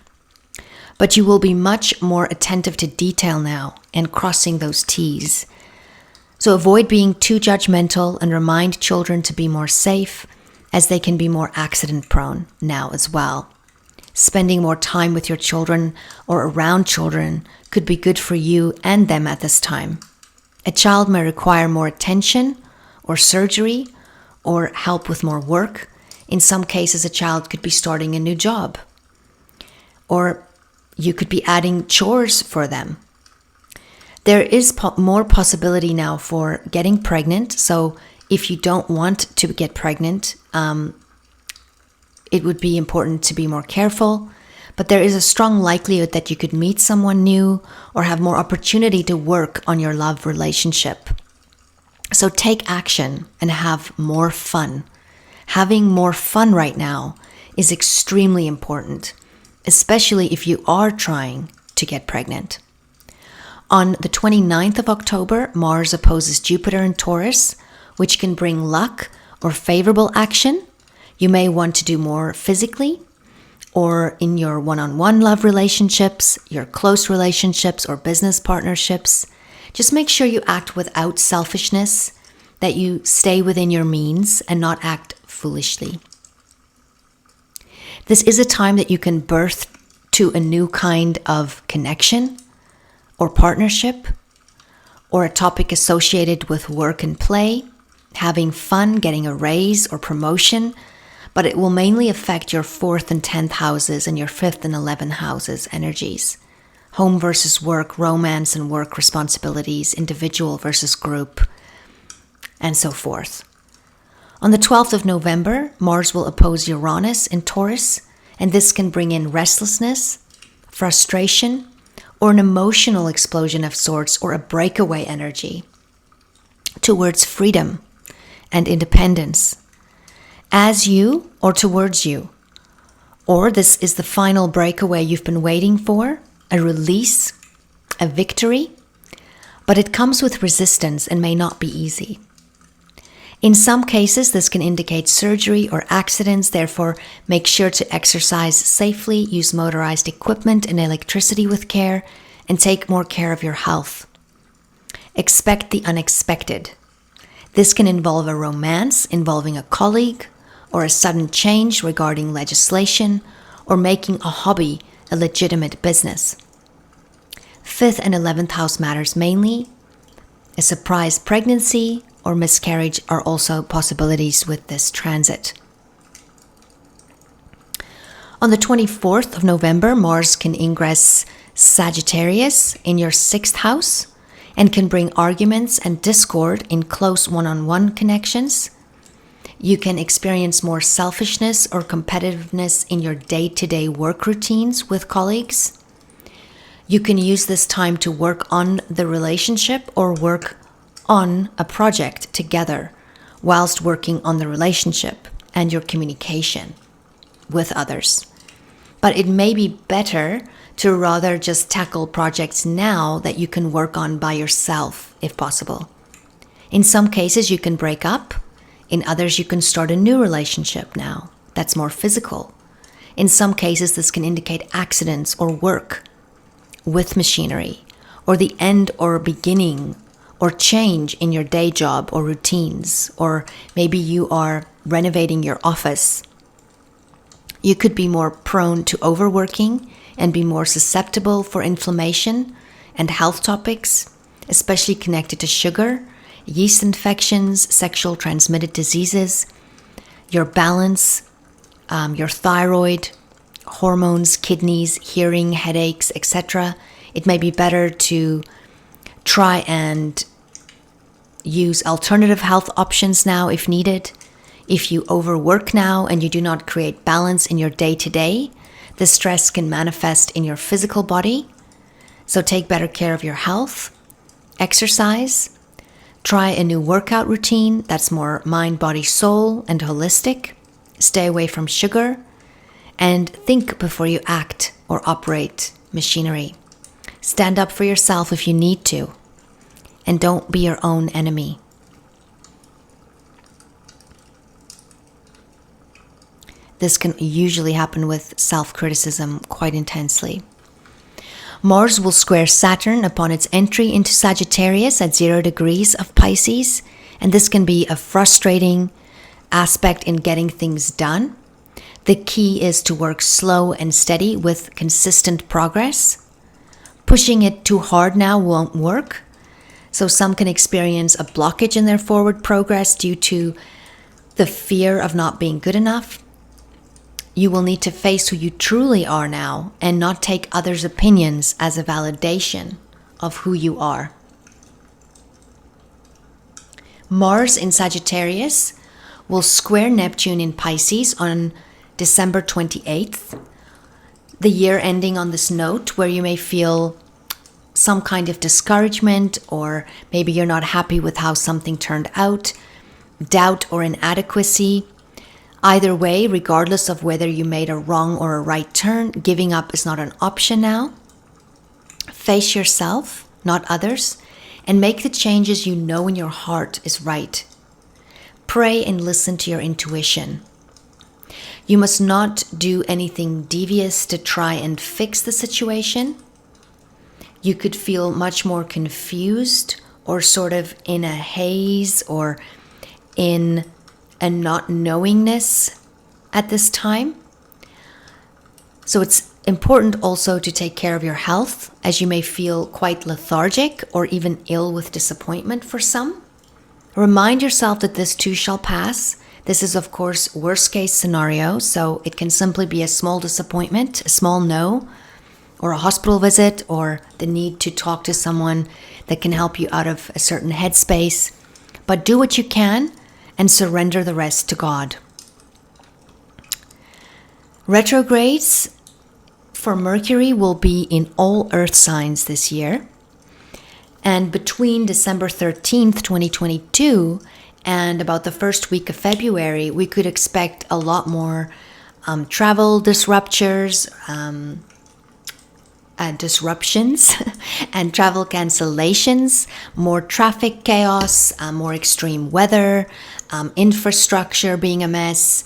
But you will be much more attentive to detail now and crossing those T's. So avoid being too judgmental and remind children to be more safe, as they can be more accident prone now as well. Spending more time with your children or around children could be good for you and them at this time. A child may require more attention or surgery or help with more work. In some cases, a child could be starting a new job, or you could be adding chores for them. There is more possibility now for getting pregnant. So if you don't want to get pregnant, it would be important to be more careful. But there is a strong likelihood that you could meet someone new or have more opportunity to work on your love relationship. So take action and have more fun. Having more fun right now is extremely important, especially if you are trying to get pregnant. On the 29th of October, Mars opposes Jupiter in Taurus, which can bring luck or favorable action. You may want to do more physically, or in your one-on-one love relationships, your close relationships or business partnerships. Just make sure you act without selfishness, that you stay within your means and not act foolishly. This is a time that you can birth to a new kind of connection or partnership, or a topic associated with work and play, having fun, getting a raise or promotion, but it will mainly affect your 4th and 10th houses and your 5th and 11th houses energies. Home versus work, romance and work responsibilities, individual versus group, and so forth. On the 12th of November, Mars will oppose Uranus in Taurus, and this can bring in restlessness, frustration, or an emotional explosion of sorts, or a breakaway energy towards freedom and independence, as you or towards you. Or this is the final breakaway you've been waiting for, a release, a victory, but it comes with resistance and may not be easy. In some cases, this can indicate surgery or accidents, therefore make sure to exercise safely, use motorized equipment and electricity with care, and take more care of your health. Expect the unexpected. This can involve a romance involving a colleague, or a sudden change regarding legislation, or making a hobby a legitimate business. 5th and 11th house matters mainly. A surprise pregnancy or miscarriage are also possibilities with this transit. On the 24th of November, Mars can ingress Sagittarius in your 6th house and can bring arguments and discord in close one-on-one connections. You can experience more selfishness or competitiveness in your day-to-day work routines with colleagues. You can use this time to work on the relationship or work on a project together whilst working on the relationship and your communication with others. But it may be better to rather just tackle projects now that you can work on by yourself, if possible. In some cases, you can break up. In others, you can start a new relationship now that's more physical. In some cases, this can indicate accidents or work with machinery, or the end or beginning or change in your day job or routines, or maybe you are renovating your office. You could be more prone to overworking and be more susceptible for inflammation and health topics, especially connected to sugar, yeast infections, sexual transmitted diseases, your balance, your thyroid, hormones, kidneys, hearing, headaches, etc. It may be better to try and use alternative health options now if needed. If you overwork now and you do not create balance in your day-to-day, the stress can manifest in your physical body. So take better care of your health, exercise, try a new workout routine that's more mind, body, soul, and holistic. Stay away from sugar, and think before you act or operate machinery. Stand up for yourself if you need to, and don't be your own enemy. This can usually happen with self-criticism quite intensely. Mars will square Saturn upon its entry into Sagittarius at 0 degrees of Pisces, and this can be a frustrating aspect in getting things done. The key is to work slow and steady with consistent progress. Pushing it too hard now won't work. So some can experience a blockage in their forward progress due to the fear of not being good enough. You will need to face who you truly are now and not take others' opinions as a validation of who you are. Mars in Sagittarius will square Neptune in Pisces on December 28th. The year ending on this note where you may feel some kind of discouragement, or maybe you're not happy with how something turned out, doubt or inadequacy. Either way, regardless of whether you made a wrong or a right turn, giving up is not an option now. Face yourself, not others, and make the changes you know in your heart is right. Pray and listen to your intuition. You must not do anything devious to try and fix the situation. You could feel much more confused or sort of in a haze or in a not knowingness at this time. So it's important also to take care of your health, as you may feel quite lethargic or even ill with disappointment for some. Remind yourself that this too shall pass. This is, of course, worst case scenario, so it can simply be a small disappointment, a small no, or a hospital visit, or the need to talk to someone that can help you out of a certain headspace. But do what you can and surrender the rest to God. Retrogrades for Mercury will be in all Earth signs this year. And between December 13th, 2022 and about the first week of February, we could expect a lot more travel disruptors, disruptions and travel cancellations, more traffic chaos, more extreme weather, infrastructure being a mess.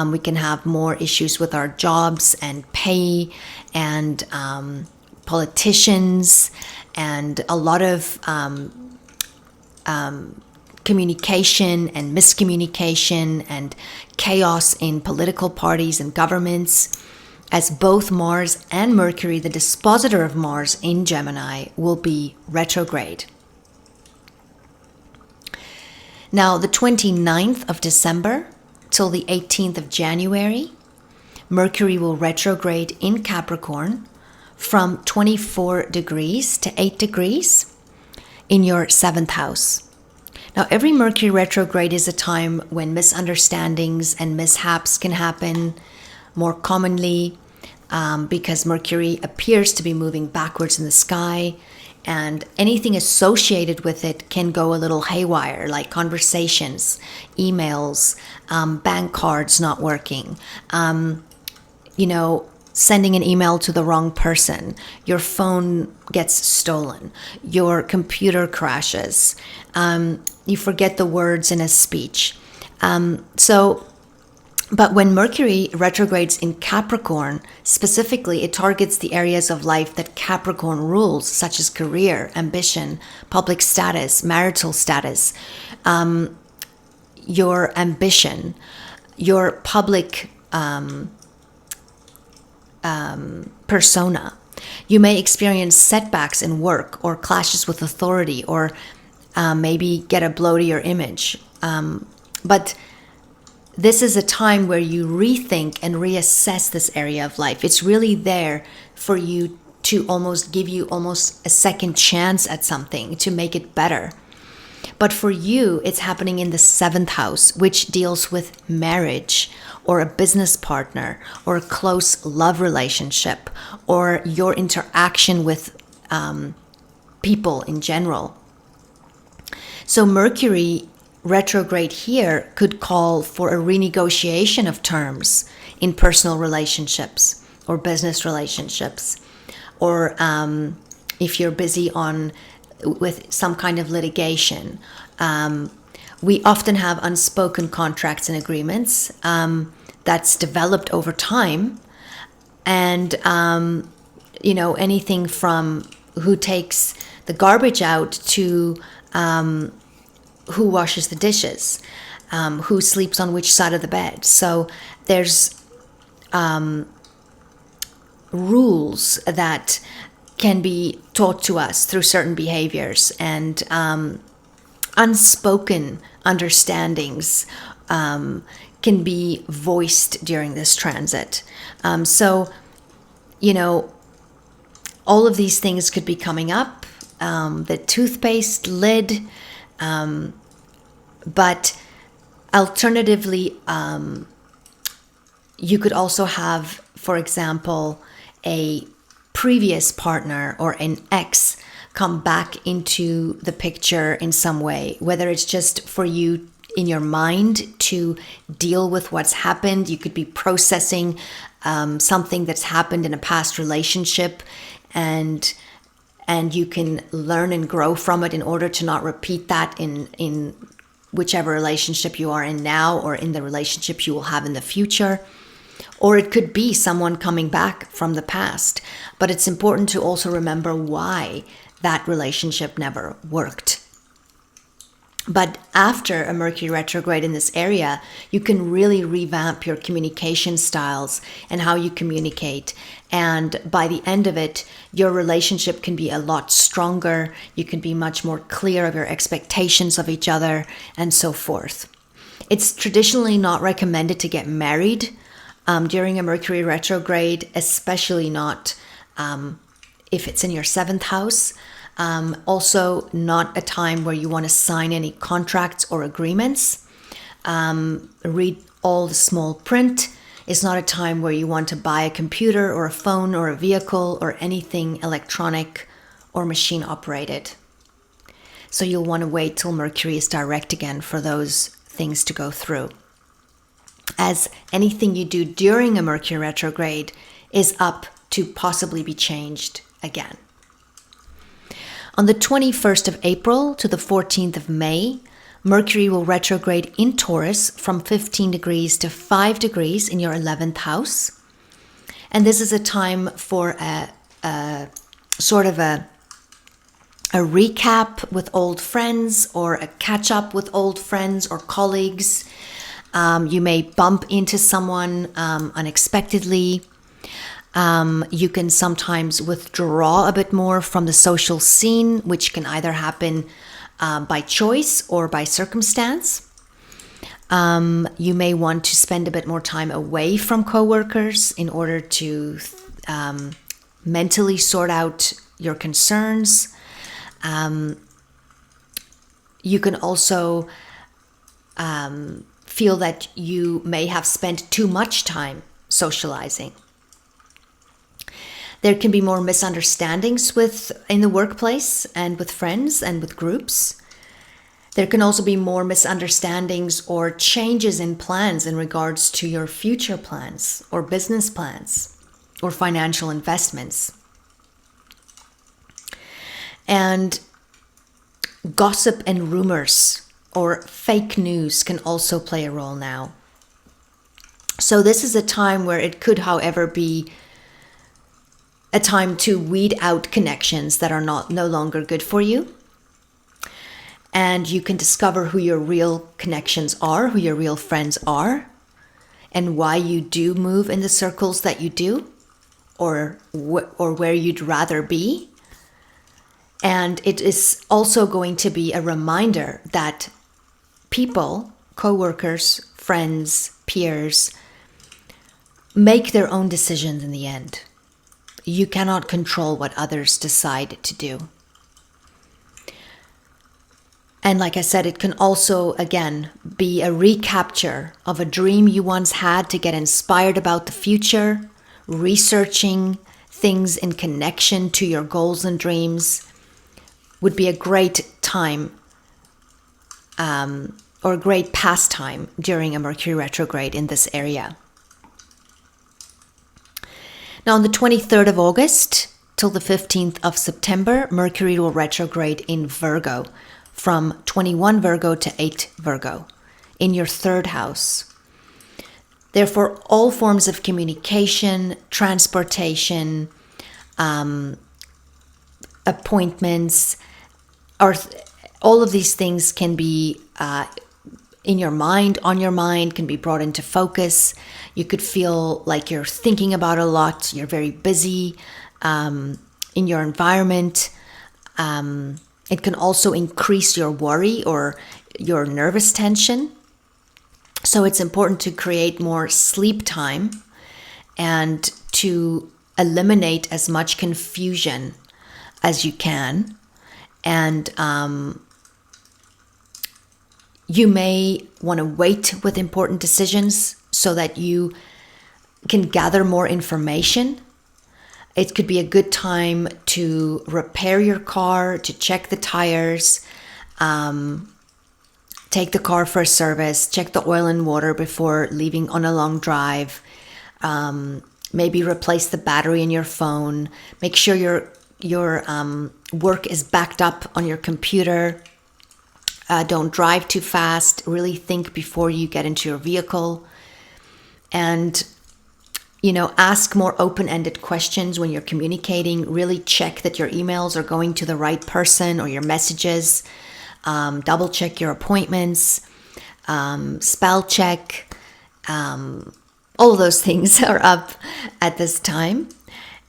We can have more issues with our jobs and pay and politicians, and a lot of communication and miscommunication and chaos in political parties and governments, as both Mars and Mercury, the dispositor of Mars in Gemini, will be retrograde. Now, the 29th of December till the 18th of January, Mercury will retrograde in Capricorn from 24 degrees to 8 degrees in your 7th house. Now, every Mercury retrograde is a time when misunderstandings and mishaps can happen more commonly, because Mercury appears to be moving backwards in the sky, and anything associated with it can go a little haywire, like conversations, emails, bank cards not working, sending an email to the wrong person, your phone gets stolen, your computer crashes, you forget the words in a speech. But when Mercury retrogrades in Capricorn, specifically, it targets the areas of life that Capricorn rules, such as career, ambition, public status, marital status, your ambition, your public persona. You may experience setbacks in work or clashes with authority, or maybe get a blow to your image. But this is a time where you rethink and reassess this area of life. It's really there for you to give you almost a second chance at something to make it better. But for you, it's happening in the 7th house, which deals with marriage or a business partner or a close love relationship or your interaction with people in general. So Mercury retrograde here could call for a renegotiation of terms in personal relationships or business relationships, or if you're busy with some kind of litigation. We often have unspoken contracts and agreements that's developed over time, and anything from who takes the garbage out to who washes the dishes, who sleeps on which side of the bed. So there's rules that can be taught to us through certain behaviors, and unspoken understandings can be voiced during this transit. All of these things could be coming up. The toothpaste lid, but alternatively, you could also have, for example, a previous partner or an ex come back into the picture in some way, whether it's just for you in your mind to deal with what's happened. You could be processing something that's happened in a past relationship, and you can learn and grow from it in order to not repeat that in whichever relationship you are in now or in the relationship you will have in the future. Or it could be someone coming back from the past. But it's important to also remember why that relationship never worked. But after a Mercury retrograde in this area, you can really revamp your communication styles and how you communicate. And by the end of it, your relationship can be a lot stronger. You can be much more clear of your expectations of each other and so forth. It's traditionally not recommended to get married during a Mercury retrograde, especially not if it's in your 7th house. Also, not a time where you want to sign any contracts or agreements. Read all the small print. It's not a time where you want to buy a computer or a phone or a vehicle or anything electronic or machine operated. So you'll want to wait till Mercury is direct again for those things to go through, as anything you do during a Mercury retrograde is up to possibly be changed again. On the 21st of April to the 14th of May, Mercury will retrograde in Taurus from 15 degrees to 5 degrees in your 11th house. And this is a time for a sort of a recap with old friends, or a catch up with old friends or colleagues. You may bump into someone unexpectedly. You can sometimes withdraw a bit more from the social scene, which can either happen by choice or by circumstance. You may want to spend a bit more time away from coworkers in order to mentally sort out your concerns. You can also feel that you may have spent too much time socializing. There can be more misunderstandings in the workplace and with friends and with groups. There can also be more misunderstandings or changes in plans in regards to your future plans or business plans or financial investments. And gossip and rumors or fake news can also play a role now. So this is a time where it could, however, be a time to weed out connections that are no longer good for you. And you can discover who your real connections are, who your real friends are, and why you do move in the circles that you do, or where you'd rather be. And it is also going to be a reminder that people, coworkers, friends, peers, make their own decisions in the end. You cannot control what others decide to do. And like I said, it can also, again, be a recapture of a dream you once had to get inspired about the future, researching things in connection to your goals and dreams would be a great time or a great pastime during a Mercury retrograde in this area. Now, on the 23rd of August till the 15th of September, Mercury will retrograde in Virgo from 21 Virgo to 8 Virgo in your third house. Therefore, all forms of communication, transportation, appointments, or all of these things can be in your mind, on your mind, can be brought into focus. You could feel like you're thinking about a lot. You're very busy in your environment. It can also increase your worry or your nervous tension. So it's important to create more sleep time and to eliminate as much confusion as you can. And you may want to wait with important decisions so that you can gather more information. It could be a good time to repair your car, to check the tires, take the car for a service, check the oil and water before leaving on a long drive, maybe replace the battery in your phone, make sure your work is backed up on your computer. Don't drive too fast. Really think before you get into your vehicle. And, ask more open-ended questions when you're communicating. Really check that your emails are going to the right person or your messages. Double check your appointments. Spell check. All of those things are up at this time.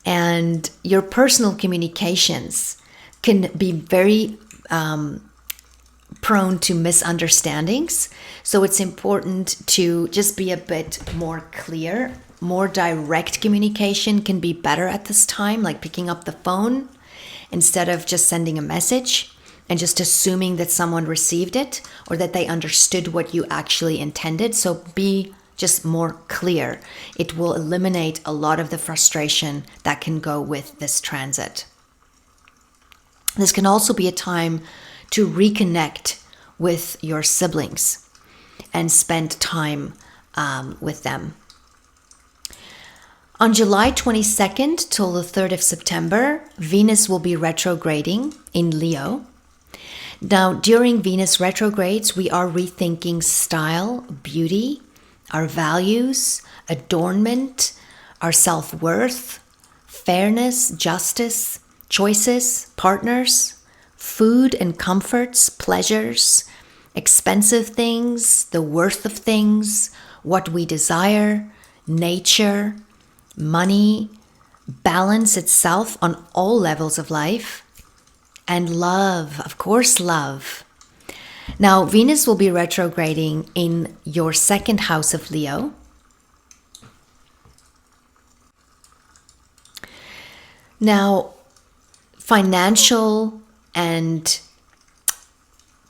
And your personal communications can be very prone to misunderstandings. So it's important to just be a bit more clear. More direct communication can be better at this time, like picking up the phone instead of just sending a message and just assuming that someone received it or that they understood what you actually intended. So be just more clear. It will eliminate a lot of the frustration that can go with this transit. This can also be a time to reconnect with your siblings and spend time with them. On July 22nd till the 3rd of September, Venus will be retrograding in Leo. Now, during Venus retrogrades, we are rethinking style, beauty, our values, adornment, our self-worth, fairness, justice, choices, partners, food and comforts, pleasures, expensive things, the worth of things, what we desire, nature, money, balance itself on all levels of life, and love, of course, love. Now, Venus will be retrograding in your second house of Leo. Now, financial and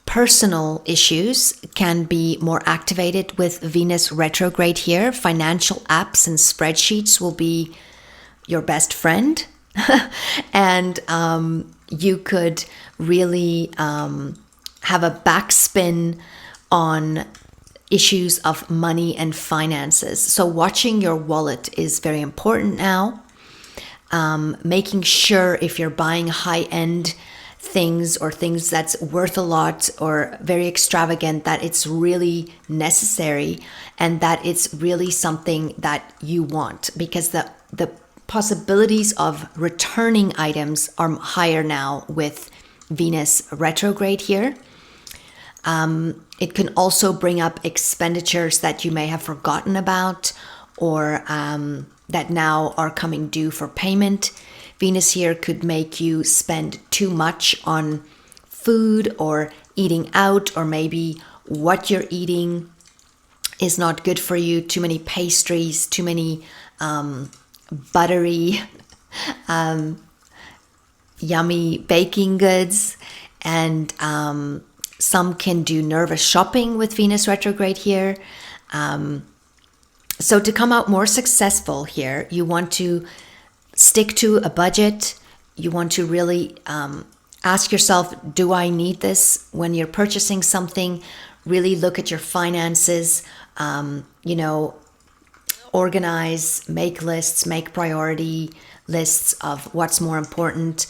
personal issues can be more activated with Venus retrograde here. Financial apps and spreadsheets will be your best friend. And you could really have a backspin on issues of money and finances. So watching your wallet is very important now. Making sure if you're buying high-end things or things that's worth a lot or very extravagant, that it's really necessary and that it's really something that you want, because the possibilities of returning items are higher now with Venus retrograde here. It can also bring up expenditures that you may have forgotten about or that now are coming due for payment. Venus here could make you spend too much on food or eating out, or maybe what you're eating is not good for you. Too many pastries, too many buttery, yummy baking goods, and some can do nervous shopping with Venus retrograde here. So to come out more successful here, you want to stick to a budget. You want to really ask yourself, do I need this? When you're purchasing something, really look at your finances, organize, make lists, make priority lists of what's more important,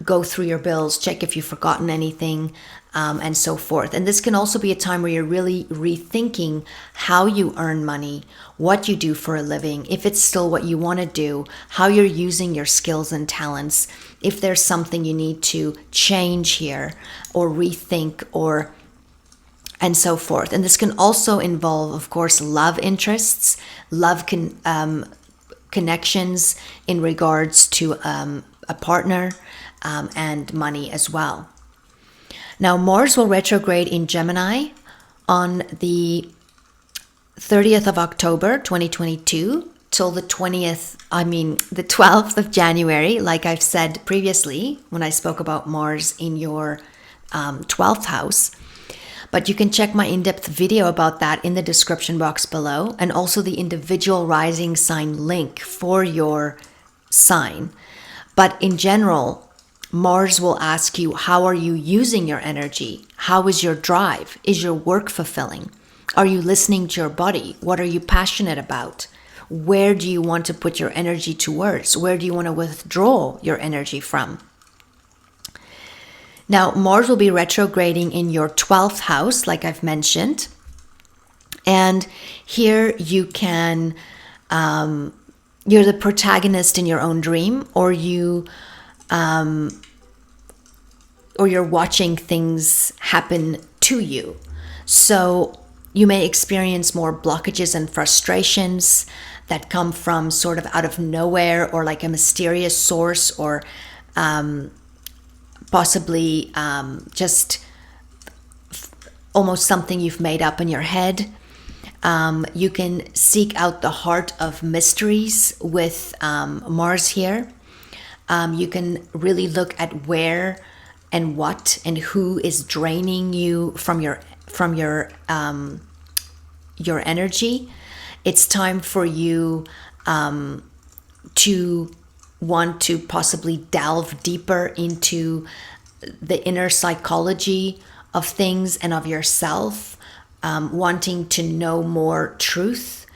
go through your bills, check if you've forgotten anything, and so forth. And this can also be a time where you're really rethinking how you earn money, what you do for a living, if it's still what you want to do, how you're using your skills and talents, if there's something you need to change here or rethink and so forth. And this can also involve, of course, love interests, love connections in regards to a partner, and money as well. Now, Mars will retrograde in Gemini on the 30th of October, 2022, till the 12th of January, like I've said previously when I spoke about Mars in your 12th house. But you can check my in-depth video about that in the description box below, and also the individual rising sign link for your sign. But in general, Mars will ask you, how are you using your energy? How is your drive? Is your work fulfilling? Are you listening to your body? What are you passionate about? Where do you want to put your energy towards? Where do you want to withdraw your energy from? Now, Mars will be retrograding in your 12th house, like I've mentioned. And here you can, you're the protagonist in your own dream, or you're watching things happen to you. So you may experience more blockages and frustrations that come from sort of out of nowhere, or like a mysterious source, or possibly just almost something you've made up in your head. You can seek out the heart of mysteries with Mars here. You can really look at where and what and who is draining you from your energy. It's time for you to want to possibly delve deeper into the inner psychology of things and of yourself, wanting to know more truth.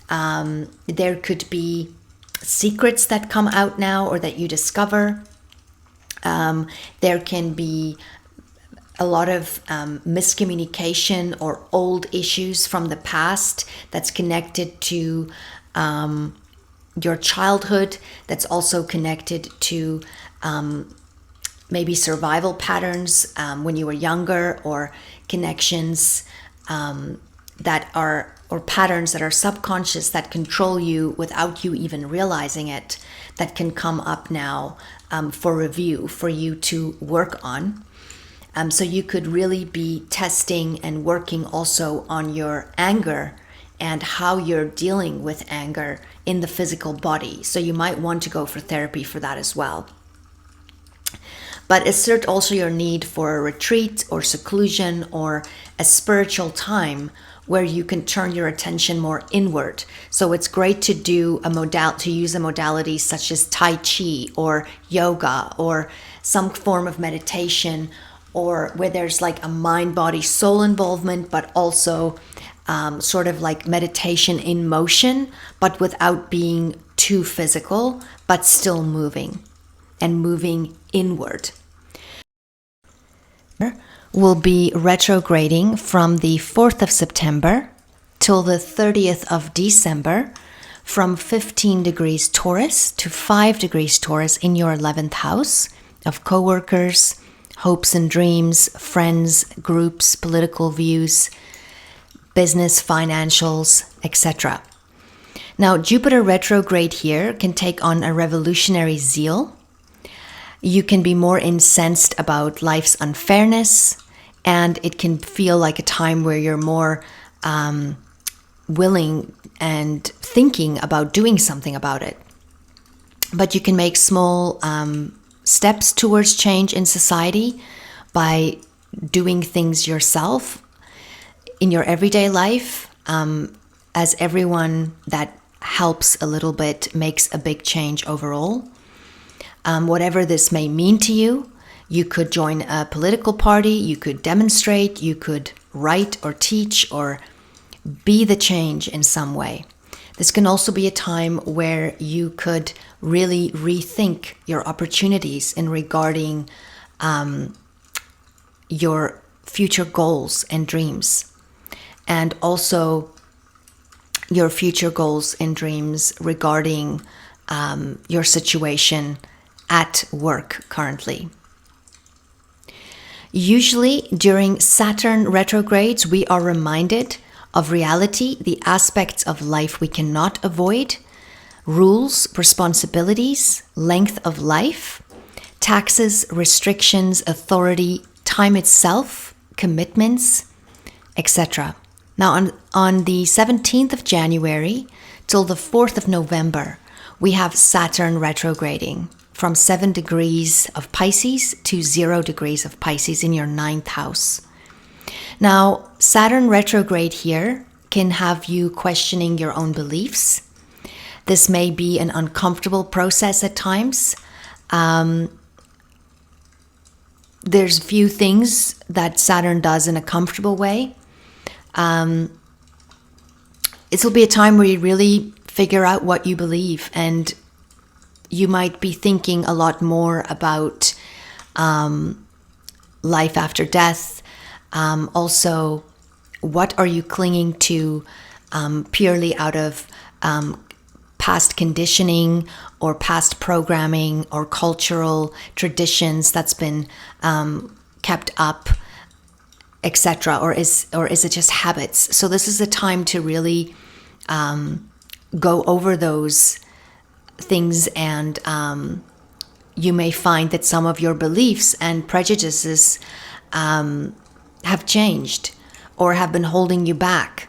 There could be secrets that come out now or that you discover. There can be a lot of miscommunication or old issues from the past that's connected to your childhood, that's also connected to maybe survival patterns when you were younger, or connections that are, or patterns that are subconscious that control you without you even realizing it, that can come up now for review, for you to work on. So you could really be testing and working also on your anger and how you're dealing with anger in the physical body. So you might want to go for therapy for that as well. But assert also your need for a retreat or seclusion or a spiritual time where you can turn your attention more inward. So it's great to do to use a modality such as Tai Chi or yoga or some form of meditation, or where there's like a mind, body, soul involvement, but also sort of like meditation in motion, but without being too physical, but still moving and moving inward. Will be retrograding from the 4th of September till the 30th of December, from 15 degrees Taurus to 5 degrees Taurus in your 11th house of coworkers, hopes and dreams, friends, groups, political views, business, financials, etc. Now, Jupiter retrograde here can take on a revolutionary zeal. You can be more incensed about life's unfairness, and it can feel like a time where you're more willing and thinking about doing something about it. But you can make small steps towards change in society by doing things yourself in your everyday life, as everyone that helps a little bit makes a big change overall. Whatever this may mean to you, you could join a political party, you could demonstrate, you could write or teach or be the change in some way. This can also be a time where you could really rethink your opportunities in regarding your future goals and dreams, and also your future goals and dreams regarding your situation at work currently. Usually during Saturn retrogrades, we are reminded of reality, the aspects of life we cannot avoid, rules, responsibilities, length of life, taxes, restrictions, authority, time itself, commitments, etc. Now on the 17th of January till the 4th of November, we have Saturn retrograding from 7 degrees of Pisces to 0 degrees of Pisces in your 9th house. Now, Saturn retrograde here can have you questioning your own beliefs. This may be an uncomfortable process at times. There's few things that Saturn does in a comfortable way. It will be a time where you really figure out what you believe, and you might be thinking a lot more about life after death. Also, what are you clinging to purely out of past conditioning or past programming or cultural traditions that's been kept up, etc., or is it just habits? So this is a time to really go over those things, and you may find that some of your beliefs and prejudices have changed or have been holding you back,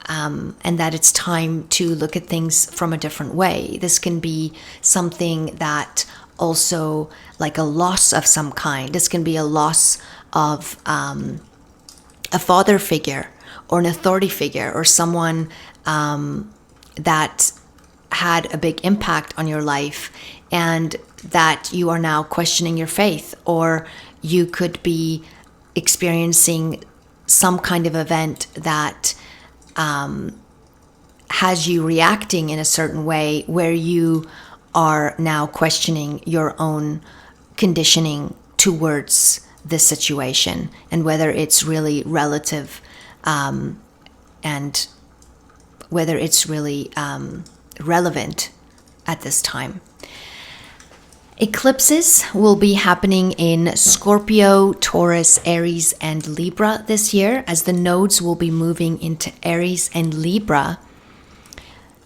and that it's time to look at things from a different way. This can be something that also, like a loss of some kind. This can be a loss of a father figure or an authority figure, or someone that had a big impact on your life, and that you are now questioning your faith, or you could be experiencing some kind of event that has you reacting in a certain way where you are now questioning your own conditioning towards this situation and whether it's really relative, and whether it's really relevant at this time. Eclipses will be happening in Scorpio, Taurus, Aries, and Libra this year, as the nodes will be moving into Aries and Libra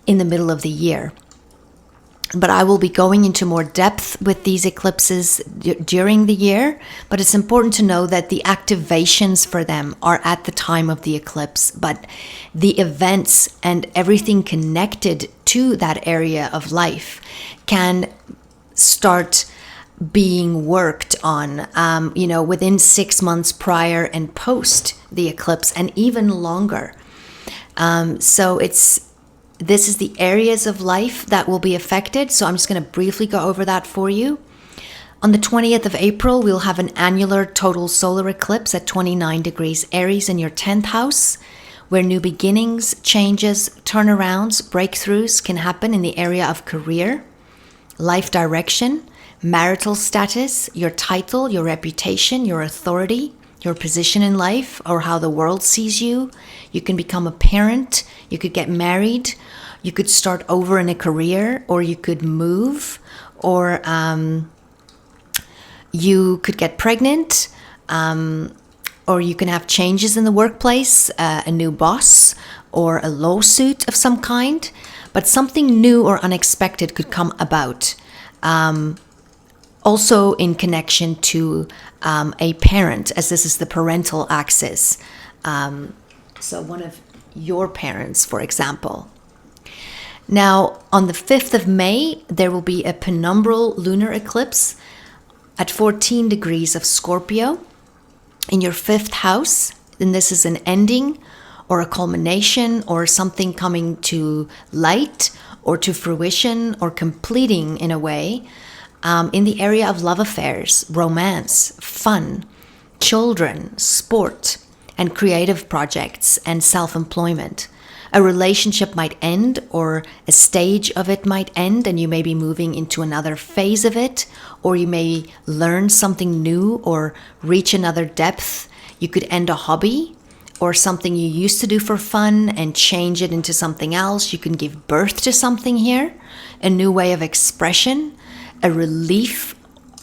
in the middle of the year. But I will be going into more depth with these eclipses during the year. But it's important to know that the activations for them are at the time of the eclipse, but the events and everything connected to that area of life can start being worked on, within 6 months prior and post the eclipse, and even longer. So this is the areas of life that will be affected. So I'm just going to briefly go over that for you. On the 20th of April, we'll have an annular total solar eclipse at 29 degrees Aries in your 10th house, where new beginnings, changes, turnarounds, breakthroughs can happen in the area of career, life direction, marital status, your title, your reputation, your authority, your position in life, or how the world sees you. You can become a parent, you could get married, you could start over in a career, or you could move, or you could get pregnant, or you can have changes in the workplace, a new boss, or a lawsuit of some kind. But something new or unexpected could come about. Also in connection to a parent, as this is the parental axis. So one of your parents, for example. Now, on the 5th of May, there will be a penumbral lunar eclipse at 14 degrees of Scorpio in your 5th house. And this is an ending or a culmination or something coming to light or to fruition or completing in a way in the area of love affairs, romance, fun, children, sport, and creative projects and self-employment. A relationship might end, or a stage of it might end, and you may be moving into another phase of it, or you may learn something new or reach another depth. You could end a hobby or something you used to do for fun and change it into something else. You can give birth to something here, a new way of expression, a relief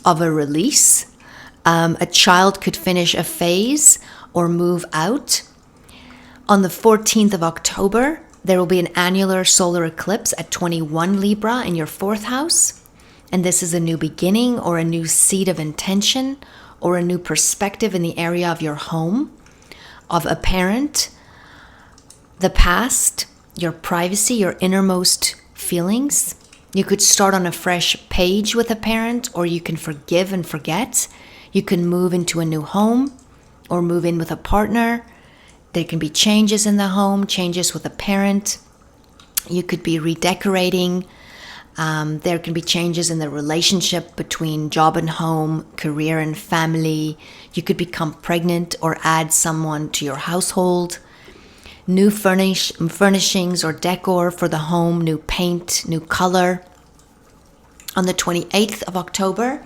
of a release. A child could finish a phase or move out. On the 14th of October, there will be an annular solar eclipse at 21 Libra in your 4th house. And this is a new beginning or a new seed of intention or a new perspective in the area of your home, of a parent, the past, your privacy, your innermost feelings. You could start on a fresh page with a parent, or you can forgive and forget. You can move into a new home or move in with a partner. There can be changes in the home, changes with a parent. You could be redecorating. There can be changes in the relationship between job and home, career and family. You could become pregnant or add someone to your household. New furnishings or decor for the home, new paint, new color. On the 28th of October,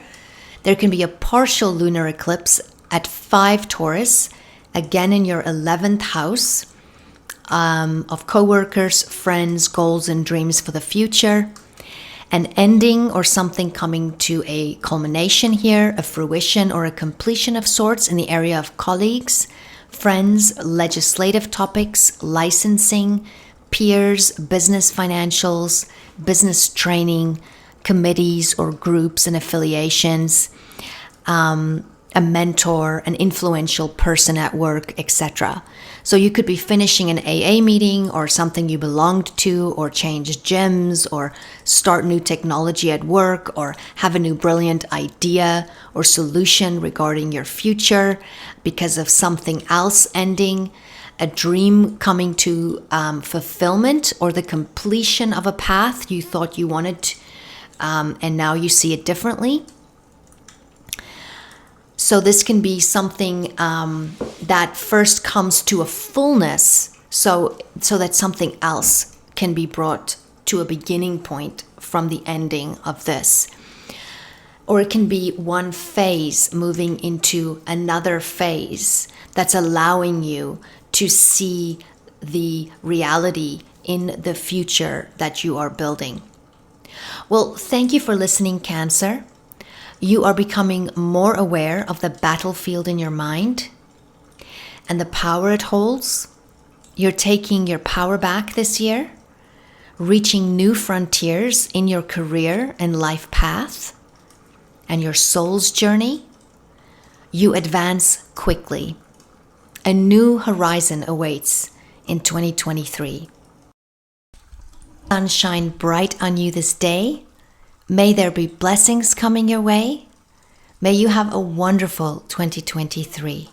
there can be a partial lunar eclipse at 5 Taurus, again in your 11th house, of coworkers, friends, goals, and dreams for the future. An ending or something coming to a culmination here, a fruition or a completion of sorts in the area of colleagues, friends, legislative topics, licensing, peers, business financials, business training, committees or groups and affiliations, a mentor, an influential person at work, etc. So you could be finishing an AA meeting or something you belonged to, or change gyms, or start new technology at work, or have a new brilliant idea or solution regarding your future because of something else ending, a dream coming to fulfillment, or the completion of a path you thought you wanted and now you see it differently. So this can be something that first comes to a fullness, so that something else can be brought to a beginning point from the ending of this. Or it can be one phase moving into another phase that's allowing you to see the reality in the future that you are building. Well, thank you for listening, Cancer. You are becoming more aware of the battlefield in your mind and the power it holds. You're taking your power back this year, reaching new frontiers in your career and life path and your soul's journey. You advance quickly. A new horizon awaits in 2023. Sunshine bright on you this day. May there be blessings coming your way. May you have a wonderful 2023.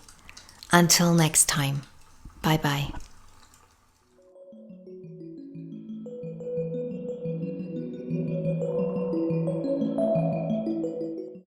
Until next time, bye-bye.